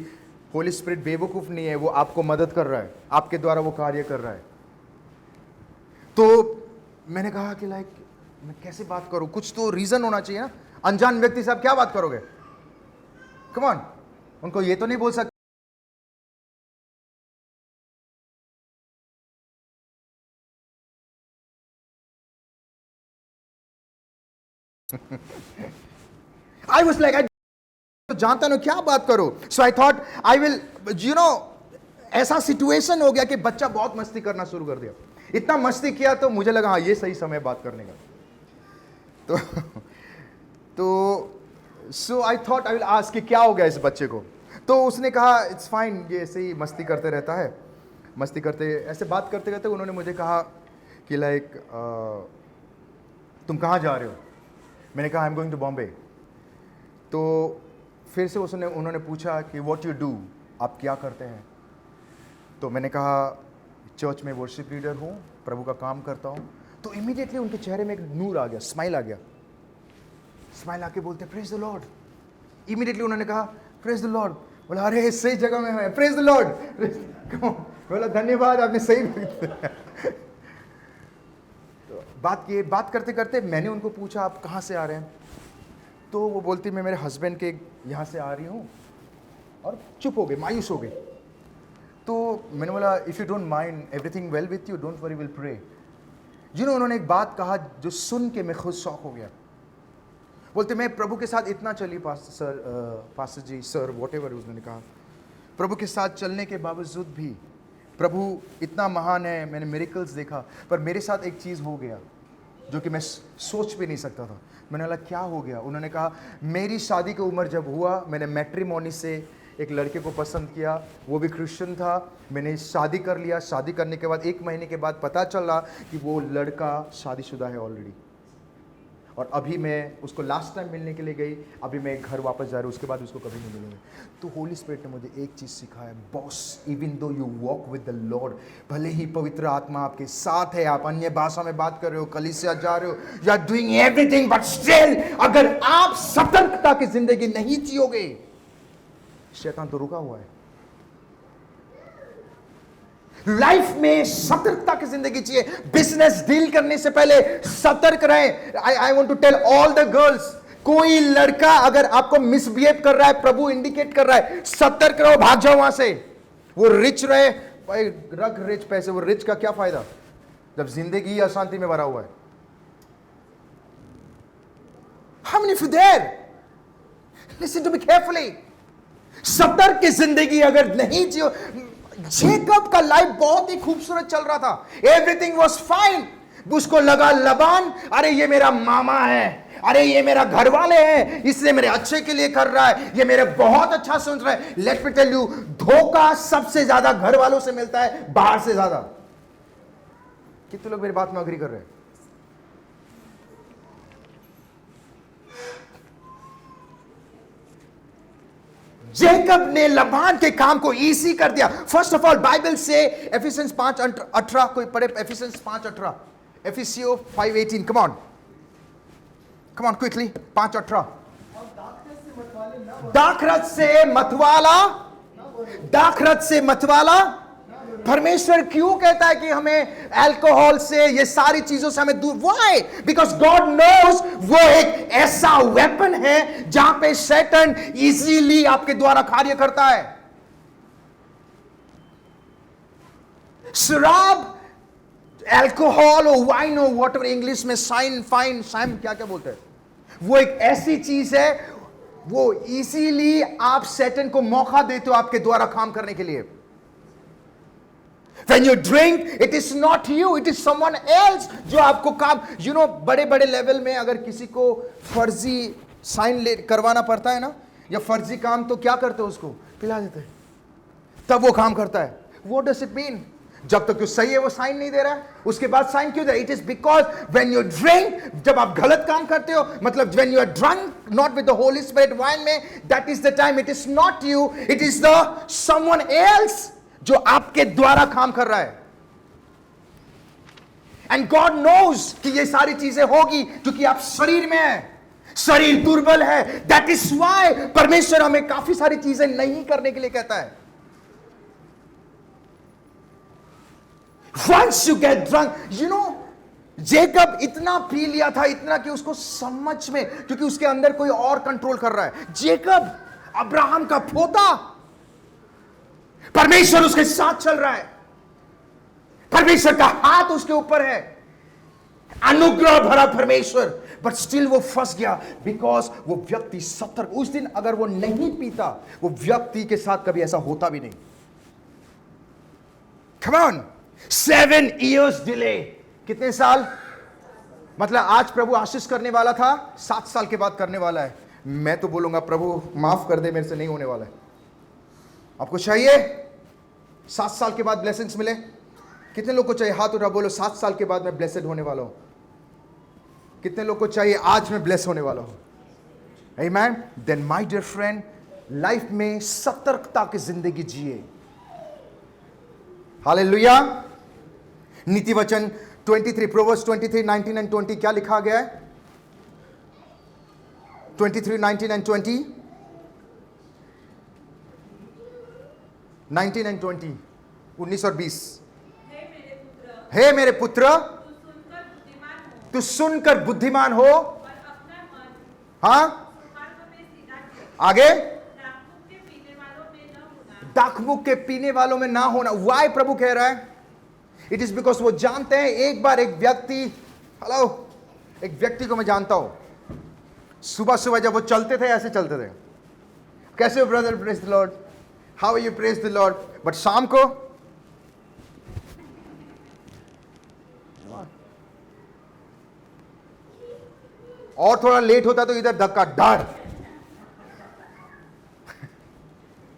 Speaker 1: होली स्पिरिट बेवकूफ़ नहीं है, वो आपको मदद कर रहा है, आपके द्वारा वो कार्य कर रहा है। तो मैंने कहा कि मैं कैसे बात करूं, कुछ तो रीजन होना चाहिए ना। अनजान व्यक्ति से आप क्या बात करोगे? कम ऑन, उनको ये तो नहीं बोल सकते I was like, I जानता नहीं क्या बात करो। So I thought I will, ऐसा सिचुएशन हो गया कि बच्चा बहुत मस्ती करना शुरू कर दिया। इतना मस्ती किया तो मुझे लगा हाँ ये सही समय बात करने का। तो so I thought I will ask कि क्या हो गया इस बच्चे को। तो उसने कहा इट्स फाइन, ये ऐसे ही मस्ती करते रहता है। मस्ती करते ऐसे बात करते करते उन्होंने मुझे कहा कि तुम कहाँ जा रहे हो? मैंने कहा I am going to Bombay. तो फिर से उन्होंने पूछा कि व्हाट यू डू, आप क्या करते हैं? तो मैंने कहा चर्च में वर्शिप लीडर हूँ, प्रभु का काम करता हूँ। तो इमीडिएटली उनके चेहरे में एक नूर आ गया, स्माइल आ गया। स्माइल आके बोलते प्रेज द लॉर्ड। इमीडिएटली उन्होंने कहा प्रेज द लॉर्ड। बोला अरे सही जगह में है, प्रेज द लॉर्ड। बोला धन्यवाद, आपने सही तो बात करते करते मैंने उनको पूछा आप कहाँ से आ रहे हैं? तो वो बोलती मैं मेरे हस्बैंड के यहाँ से आ रही हूँ, और चुप हो गई, मायूस हो गई। तो मैंने बोला if you don't mind, everything well with you, don't worry, will pray. उन्होंने एक बात कहा जो सुन के मैं खुद शॉक हो गया। बोलते मैं प्रभु के साथ इतना चली pastor ji sir whatever उन्होंने कहा, प्रभु के साथ चलने के बावजूद भी प्रभु इतना महान है, मैंने मिरेकल्स देखा, पर मेरे साथ एक चीज़ हो गया जो कि मैं सोच भी नहीं सकता था। मैंने बोला क्या हो गया? उन्होंने कहा मेरी शादी की उम्र जब हुआ, मैंने मैट्रिमोनी से एक लड़के को पसंद किया, वो भी क्रिश्चियन था। मैंने शादी कर लिया। शादी करने के बाद 1 महीने के बाद पता चला कि वो लड़का शादीशुदा है ऑलरेडी, और अभी मैं उसको लास्ट टाइम मिलने के लिए गई, अभी मैं घर वापस जा रहा हूँ, उसके बाद उसको कभी नहीं मिलूंगी। तो होली स्पिरिट ने मुझे एक चीज़ सिखाया, boss even though you walk with the Lord, भले ही पवित्र आत्मा आपके साथ है, आप अन्य भाषा में बात कर रहे हो, कलीसिया जा रहे हो, you are doing everything, but still अगर आप सतर्कता की जिंदगी नहीं जियोगे, शैतान तो रुका हुआ है। लाइफ में सतर्कता की जिंदगी चाहिए। बिजनेस डील करने से पहले सतर्क रहें। I want to tell all the girls, कोई लड़का अगर आपको मिसबिहेव कर रहा है, प्रभु इंडिकेट कर रहा है, सतर्क रहो, भाग जाओ वहां से। वो रिच रहे भाई, रख रिच पैसे, वो रिच का क्या फायदा जब जिंदगी ही अशांति में भरा हुआ है। How many of you there? Listen to me carefully. सतर्क की जिंदगी अगर नहीं जियो, जेकब का लाइफ बहुत ही खूबसूरत चल रहा था, एवरीथिंग वाज फाइन। उसको लगा लबान, अरे ये मेरा मामा है, अरे ये मेरा घर वाले हैं, इसने मेरे अच्छे के लिए कर रहा है, ये मेरे बहुत अच्छा सुन रहा है। लेट मी टेल यू, धोखा सबसे ज्यादा घर वालों से मिलता है, बाहर से ज्यादा। कितने लोग मेरी बात में अग्री कर रहे हैं? जेकब ने लबान के काम को इजी कर दिया। फर्स्ट ऑफ ऑल बाइबल से एफिसियंस 5:18, कोई पढ़े एफिसियंस 5:18, एफिसियो 5:18, कम ऑन क्विकली, 5:18। दाखरत से मतवाला। परमेश्वर क्यों कहता है कि हमें अल्कोहल से, ये सारी चीजों से हमें दूर? व्हाई? बिकॉज गॉड नोज वो एक ऐसा वेपन है जहां पे शैतान इजीली आपके द्वारा कार्य करता है। शराब, अल्कोहल और वाइन और वॉटर, इंग्लिश में साइन, फाइन, साइन क्या क्या बोलते हैं, वो एक ऐसी चीज है, वो इजीली आप शैतान को मौका देते हो आपके द्वारा काम करने के लिए। When you drink, it is not you, it is someone else जो आपको काम, बड़े बड़े लेवल में अगर किसी को फर्जी साइन करवाना पड़ता है ना, या फर्जी काम, तो क्या करते हो, उसको पिला देते हैं, तब वो काम करता है। What does it mean? जब तक तो सही है वो साइन नहीं दे रहा है, उसके बाद साइन क्यों दे रहा है? It is because when you drink, जब आप गलत काम करते हो, मतलब when you are drunk, not with the Holy Spirit wine में, that is the time, it is not you, it is the someone else जो आपके द्वारा काम कर रहा है। एंड गॉड नोज कि ये सारी चीजें होगी क्योंकि आप शरीर में हैं, शरीर दुर्बल है। दैट इज वाई परमेश्वर हमें काफी सारी चीजें नहीं करने के लिए कहता है। Once you get drunk, Jacob इतना पी लिया था, इतना कि उसको समझ में, क्योंकि उसके अंदर कोई और कंट्रोल कर रहा है। जेकब अब्राहम का पोता, परमेश्वर उसके साथ चल रहा है, परमेश्वर का हाथ उसके ऊपर है, अनुग्रह भरा परमेश्वर, बट स्टिल वो फंस गया बिकॉज वो व्यक्ति सतर्क। उस दिन अगर वो नहीं पीता, वो व्यक्ति के साथ कभी ऐसा होता भी नहीं। Come on, 7 years delay. कितने साल? मतलब आज प्रभु आशीष करने वाला था, 7 साल के बाद करने वाला है। मैं तो बोलूंगा प्रभु माफ कर दे, मेरे से नहीं होने वाला है। आपको चाहिए 7 साल के बाद ब्लेसिंग्स मिले? कितने लोग को चाहिए? हाथ उठा, बोलो 7 साल के बाद मैं ब्लेसेड होने वाला हूं। कितने लोग को चाहिए आज मैं ब्लेस होने वाला हूं? Amen. Then my dear friend, life में सतर्कता की जिंदगी जिए। हालेलुया। नीति वचन 23, प्रोवर्ब्स 23, 19 एंड 20 क्या लिखा गया है? 23, 19 एंड 20, 19 एंड 20, 19 और 20। हे मेरे पुत्र, तू सुनकर बुद्धिमान हो, हाँ, आगे, दाखमुख के पीने वालों में ना होना। वाई प्रभु कह रहा है? इट इज बिकॉज वो जानते हैं, एक बार एक व्यक्ति को मैं जानता हूं, सुबह सुबह जब वो चलते थे ऐसे चलते थे, कैसे हो brother, praise the Lord, how are you, praise the Lord, but शाम को और थोड़ा लेट होता तो इधर धक्का डर,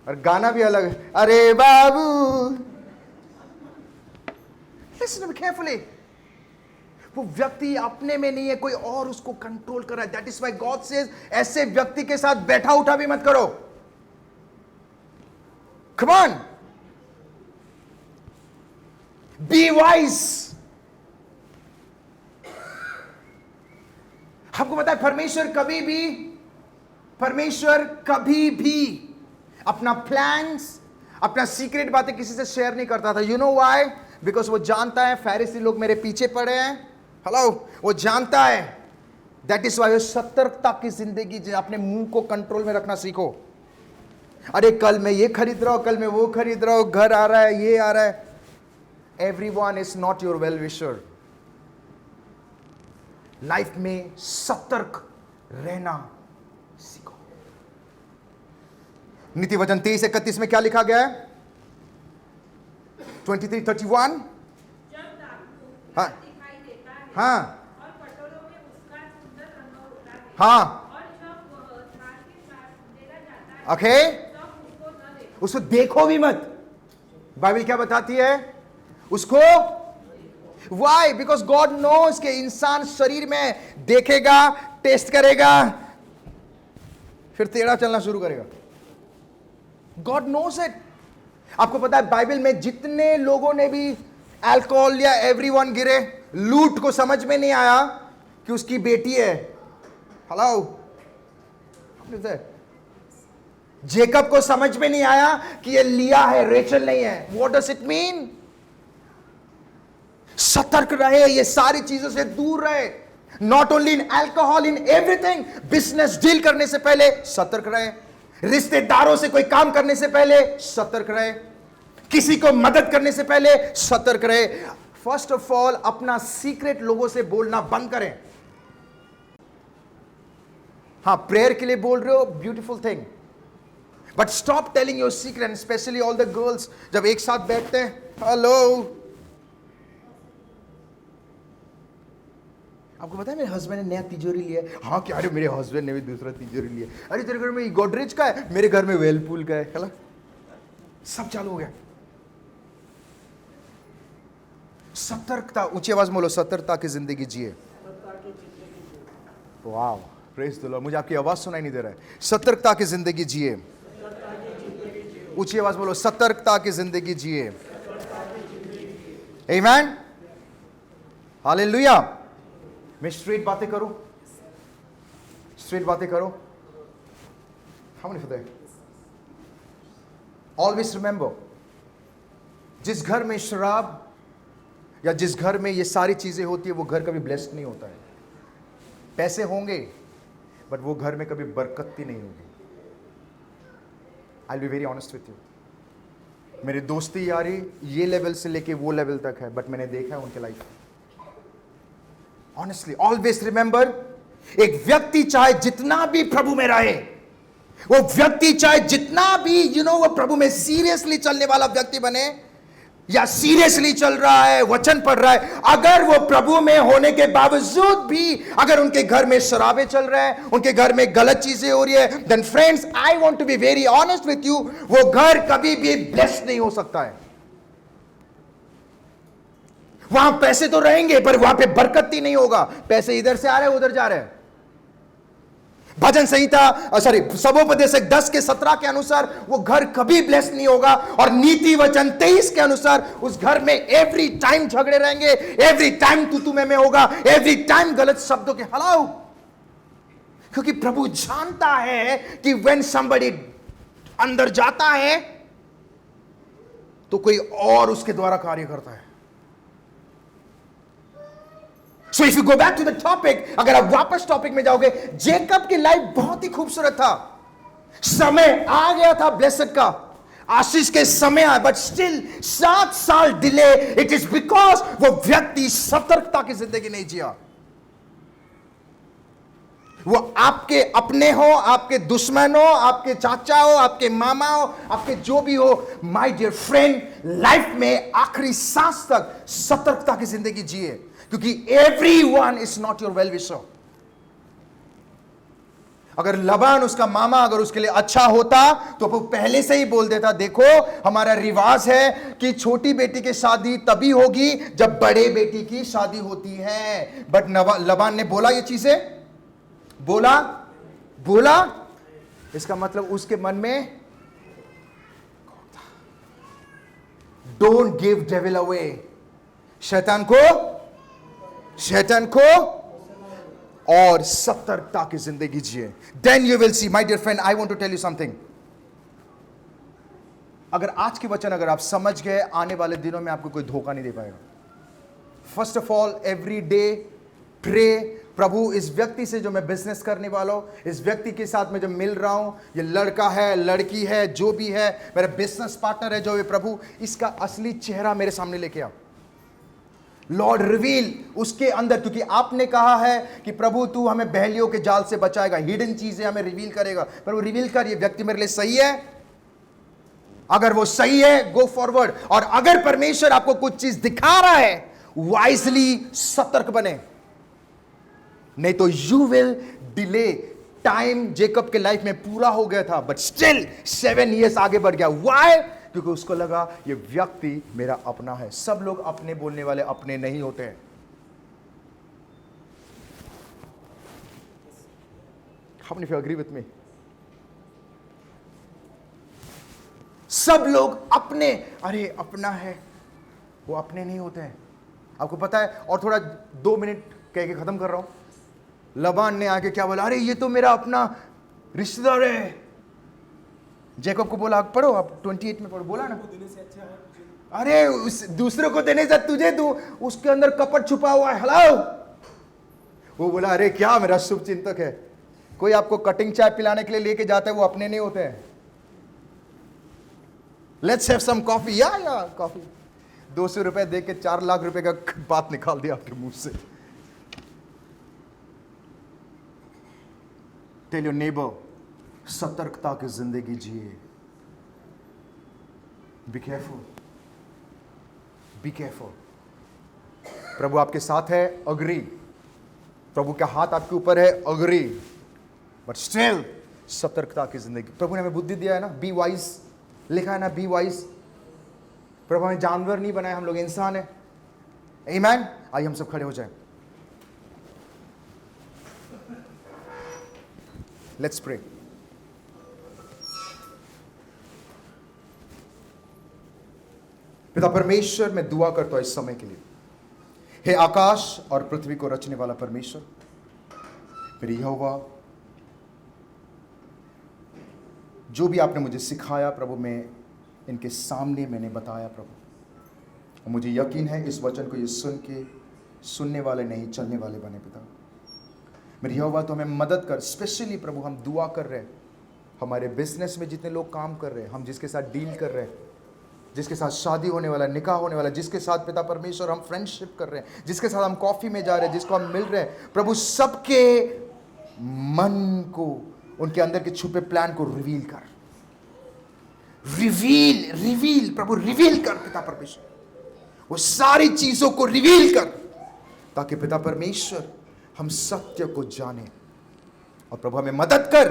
Speaker 1: और गाना भी अलग है, अरे बाबू। Listen to me carefully. वो व्यक्ति अपने में नहीं है, कोई और उसको कंट्रोल कर रहा है। That is why God says, ऐसे व्यक्ति के साथ बैठा उठा भी मत करो। Come on, be wise. आपको पता है परमेश्वर कभी भी अपना प्लान्स, अपना सीक्रेट बातें किसी से शेयर नहीं करता था। You know why? बिकॉज वो जानता है फरीसी लोग मेरे पीछे पड़े हैं। हेलो, वो जानता है दैट इज वाई सतर्कता की जिंदगी जी, अपने मुंह को कंट्रोल में रखना सीखो। अरे कल मैं ये खरीद रहा हूं, कल मैं वो खरीद रहा हूं, घर आ रहा है, ये आ रहा है। Everyone is not your well wisher. Life में सतर्क रहना सीखो। नीति वचन 23:31 में क्या लिखा गया है? 23:31।
Speaker 2: जब दाखलू
Speaker 1: हाँ।
Speaker 2: दिखाई देता है
Speaker 1: हाँ
Speaker 2: और पटोलों में उसका सुंदर रंग होता है
Speaker 1: हाँ
Speaker 2: और जब वह थाल के साथ अंधेरा जाता है
Speaker 1: ओके,
Speaker 2: तब उसको न देखो।
Speaker 1: उसको देखो भी मत। बाइबल क्या बताती है? उसको वाई? बिकॉज गॉड नोस के इंसान शरीर में देखेगा, टेस्ट करेगा, फिर टेढ़ा चलना शुरू करेगा। God knows it. आपको पता है बाइबल में जितने लोगों ने भी अल्कोहल या एवरीवन गिरे, लूट को समझ में नहीं आया कि उसकी बेटी है। हेलो, जेकब को समझ में नहीं आया कि ये लिया है, रेचल नहीं है। What does it mean? सतर्क रहे, ये सारी चीजों से दूर रहे। Not only in alcohol, in everything. Business deal करने से पहले सतर्क रहे, रिश्तेदारों से कोई काम करने से पहले सतर्क रहे, किसी को मदद करने से पहले सतर्क रहे। फर्स्ट ऑफ ऑल अपना सीक्रेट लोगों से बोलना बंद करें। हाँ, प्रेयर के लिए बोल रहे हो, beautiful thing, but stop telling your secret, specially all the girls जब एक साथ बैठते हैं। हेलो, आपको पता है मेरे हस्बैंड ने नया तिजोरी लिया है? हाँ क्या? अरे मेरे हस्बैंड ने भी दूसरा तिजोरी लिया। अरे तेरे घर में गोदरेज का है, मेरे घर में वेलपूल का है। चला, सब चालू हो गया। सतर्कता, ऊंची आवाज बोलो, सतर्कता की जिंदगी जिए। वाह, प्रेज द लॉर्ड। मुझे आपकी आवाज सुनाई नहीं दे रहा है। सतर्कता की जिंदगी जिए। ऊंची आवाज बोलो, सतर्कता की जिंदगी जिए। आमीन, हालेलुया। मैं स्ट्रेट बातें करूं? स्ट्रेट बातें करो। How many for that? Always remember, जिस घर में शराब या जिस घर में ये सारी चीजें होती है, वो घर कभी ब्लेस्ड नहीं होता है। पैसे होंगे बट वो घर में कभी बरकती नहीं होगी। आई will be very honest with you. मेरी दोस्ती यारी ये लेवल से लेके वो लेवल तक है, बट मैंने देखा है उनके लाइफ। ऑनेस्टली, ऑलवेज रिमेंबर, एक व्यक्ति चाहे जितना भी प्रभु में रहे, वो व्यक्ति चाहे जितना भी वो प्रभु में सीरियसली चलने वाला व्यक्ति बने या सीरियसली चल रहा है, वचन पढ़ रहा है, अगर वो प्रभु में होने के बावजूद भी अगर उनके घर में शराबें चल रहे हैं, उनके घर में गलत चीजें हो रही है, then friends I want to be very honest with you, वो घर कभी भी ब्लेस्ड नहीं हो सकता है। वहां पैसे तो रहेंगे पर वहां पे बरकत ही नहीं होगा। पैसे इधर से आ रहे हैं, उधर जा रहे हैं। भजन संहिता सबोपदेशक 10:17 के अनुसार वो घर कभी ब्लेस नहीं होगा। और नीति वचन 23 के अनुसार उस घर में एवरी टाइम झगड़े रहेंगे, एवरी टाइम तू में होगा, एवरी टाइम गलत शब्दों के हलाओ। क्योंकि प्रभु जानता है कि व्हेन समबडी अंदर जाता है तो कोई और उसके द्वारा कार्य करता है। So if you go back to the topic, अगर आप वापस टॉपिक में जाओगे, जेकब की लाइफ बहुत ही खूबसूरत था। समय आ गया था ब्लेसड का, आशीष के समय आया, बट स्टिल 7 साल डिले। इट इज बिकॉज वो व्यक्ति सतर्कता की जिंदगी नहीं जिया। वो आपके अपने हो, आपके दुश्मन हो, आपके चाचा हो, आपके मामा हो, आपके जो भी हो, माय डियर फ्रेंड, लाइफ में आखिरी सांस तक सतर्कता की जिंदगी जिए, क्योंकि everyone is not your well wisher. अगर लबान उसका मामा अगर उसके लिए अच्छा होता तो वो पहले से ही बोल देता, देखो हमारा रिवाज है कि छोटी बेटी की शादी तभी होगी जब बड़े बेटी की शादी होती है। बट लबान ने बोला ये चीजें, बोला, इसका मतलब उसके मन में डोंट गिव डेविल अवे। शैतान को और सतर्कता की जिंदगी जिए। Then you will see, my dear friend, I want to tell you something. अगर आज के वचन अगर आप समझ गए, आने वाले दिनों में आपको कोई धोखा नहीं दे पाएगा। First of all, every day pray, प्रभु इस व्यक्ति से जो मैं बिजनेस करने वाला हूं, इस व्यक्ति के साथ मैं जो मिल रहा हूं, ये लड़का है, लड़की है, जो भी है, मेरा बिजनेस पार्टनर है जो है, प्रभु इसका असली चेहरा मेरे सामने लेके आओ। लॉर्ड रिवील उसके अंदर, क्योंकि आपने कहा है कि प्रभु तू हमें बहलियों के जाल से बचाएगा, हिडन चीजें हमें रिवील करेगा। प्रभु रिवील कर, ये व्यक्ति मेरे लिए सही है, अगर वो सही है गो फॉरवर्ड, और अगर परमेश्वर आपको कुछ चीज दिखा रहा है वाइजली सतर्क बने, नहीं तो you will delay. Time Jacob के लाइफ में पूरा हो गया था, बट स्टिल 7 इयर्स आगे बढ़ गया। व्हाई? क्योंकि उसको लगा ये व्यक्ति मेरा अपना है। सब लोग अपने बोलने वाले अपने नहीं होते हैं। How many of you agree with me? सब लोग अपने, अरे अपना है, वो अपने नहीं होते हैं। आपको पता है? और थोड़ा 2 मिनट कह के खत्म कर रहा हूं। लबान ने आके क्या बोला? अरे ये तो मेरा अपना रिश्तेदार है। जैकब को बोला, पढ़ो आप 28 में पढ़ो, बोला ना, अरे उस दूसरे को देने से तुझे दूं, उसके अंदर कपट छुपा हुआ है। हेलो, वो बोला अरे क्या मेरा शुभ चिंतक है। कोई आपको कटिंग चाय पिलाने के लिए लेके जाता है, वो अपने नहीं होते हैं। लेट्स हैव सम कॉफी, या कॉफी। 200 रुपए दे के 4 लाख रुपए का बात निकाल दिया आपके मुंह से। टेल योर नेबर, सतर्कता की जिंदगी जिए। Be careful, be careful. प्रभु आपके साथ है, अग्री। प्रभु का हाथ आपके ऊपर है, अग्री, बट स्टिल सतर्कता की जिंदगी। प्रभु ने हमें बुद्धि दिया है ना, बी वाइज, लिखा है ना, बी वाइज। प्रभु हमें जानवर नहीं बनाए, हम लोग इंसान है। आमीन। आइए हम सब खड़े हो जाएं। Let's pray. पिता परमेश्वर, मैं दुआ करता हूं इस समय के लिए। हे आकाश और पृथ्वी को रचने वाला परमेश्वर, मेरे यहोवा, जो भी आपने मुझे सिखाया प्रभु, मैं इनके सामने मैंने बताया प्रभु, और मुझे यकीन है इस वचन को ये सुन के सुनने वाले नहीं, चलने वाले बने। पिता मेरे यहोवा, तो हमें मदद कर। स्पेशली प्रभु हम दुआ कर रहे हैं, हमारे बिजनेस में जितने लोग काम कर रहे हैं, हम जिसके साथ डील कर रहे हैं, जिसके साथ शादी होने वाला, निकाह होने वाला, जिसके साथ पिता परमेश्वर हम फ्रेंडशिप कर रहे हैं, जिसके साथ हम कॉफी में जा रहे हैं, जिसको हम मिल रहे हैं, प्रभु सबके मन को, उनके अंदर के छुपे प्लान को रिवील कर। रिवील प्रभु, रिवील कर पिता परमेश्वर, वो सारी चीजों को रिवील कर, ताकि पिता परमेश्वर हम सत्य को जाने। और प्रभु हमें मदद कर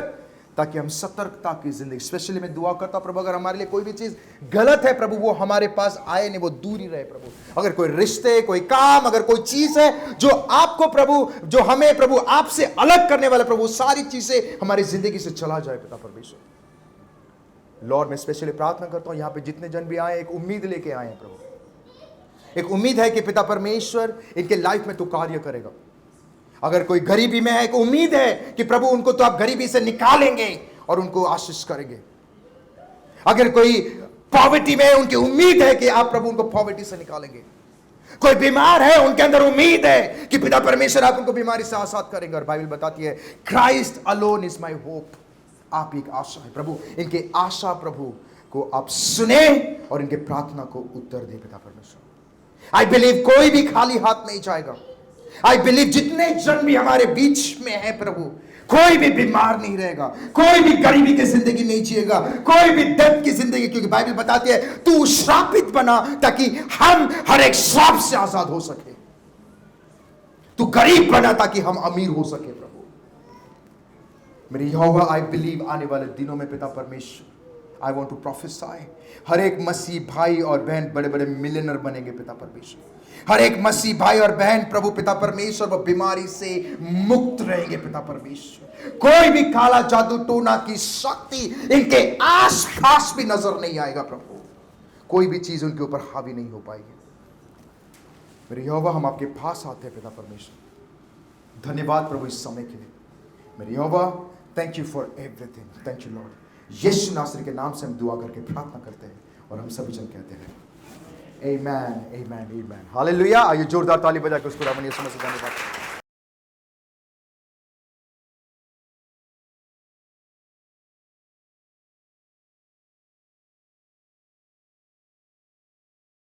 Speaker 1: ताकि हम सतर्कता की जिंदगी, स्पेशली मैं दुआ करता प्रभु, अगर हमारे लिए कोई भी चीज गलत है प्रभु, वो हमारे पास आए नहीं, वो दूर ही रहे प्रभु। अगर कोई रिश्ते, कोई काम, अगर कोई चीज है जो आपको प्रभु, जो हमें प्रभु आपसे अलग करने वाला प्रभु, सारी चीजें हमारी जिंदगी से चला जाए पिता परमेश्वर। लॉर्ड मैं स्पेशली प्रार्थना करता हूं, यहां पे जितने जन भी आए, एक उम्मीद लेके आए हैं प्रभु। एक उम्मीद है कि पिता परमेश्वर इनके लाइफ में तू कार्य करेगा। अगर कोई गरीबी में है, एक उम्मीद है कि प्रभु उनको तो आप गरीबी से निकालेंगे और उनको आशीष करेंगे। अगर कोई पॉवर्टी में है, उनकी उम्मीद है कि आप प्रभु उनको पॉवर्टी से निकालेंगे। कोई बीमार है, उनके अंदर उम्मीद है कि पिता परमेश्वर आप उनको बीमारी से आजाद करेंगे। और बाइबल बताती है, Christ alone is my hope. आप एक आशा है प्रभु, इनके आशा प्रभु को आप सुने और इनके प्रार्थना को उत्तर दे पिता परमेश्वर। आई बिलीव कोई भी खाली हाथ नहीं जाएगा। आई बिलीव जितने जन भी हमारे बीच में है प्रभु, कोई भी बीमार नहीं रहेगा, कोई भी गरीबी की जिंदगी नहीं जिएगा, कोई भी दर्द की जिंदगी, क्योंकि बाइबल बताती है तू श्रापित बना ताकि हम हर एक श्राप से आजाद हो सके। तू गरीब बना ताकि हम अमीर हो सके प्रभु। मेरे यहोवा, आई बिलीव आने वाले दिनों में पिता परमेश्वर, आई वांट टू प्रोफेसाई, हर एक मसीह भाई और बहन बड़े बड़े मिलियनर बनेंगे पिता परमेश्वर। हर एक मसीह भाई और बहन प्रभु पिता परमेश्वर वो बीमारी से मुक्त रहेंगे पिता परमेश्वर। कोई भी काला जादू टोना की शक्ति इनके आसपास भी नजर नहीं आएगा प्रभु। कोई भी चीज उनके ऊपर हावी नहीं हो पाएगी। मेरे यहोवा, हम आपके पास आते हैं पिता परमेश्वर। धन्यवाद प्रभु इस समय के लिए। मेरे यहोवा, thank you for everything. Thank you Lord. यीशु नासरी के नाम से हम दुआ करके प्रार्थना करते हैं और हम सभी जन कहते हैं आमेन, आमेन, आमेन। हालेलुया। आइए जोरदार ताली बजा के उसको राम यीशु मसीह धन्यवाद।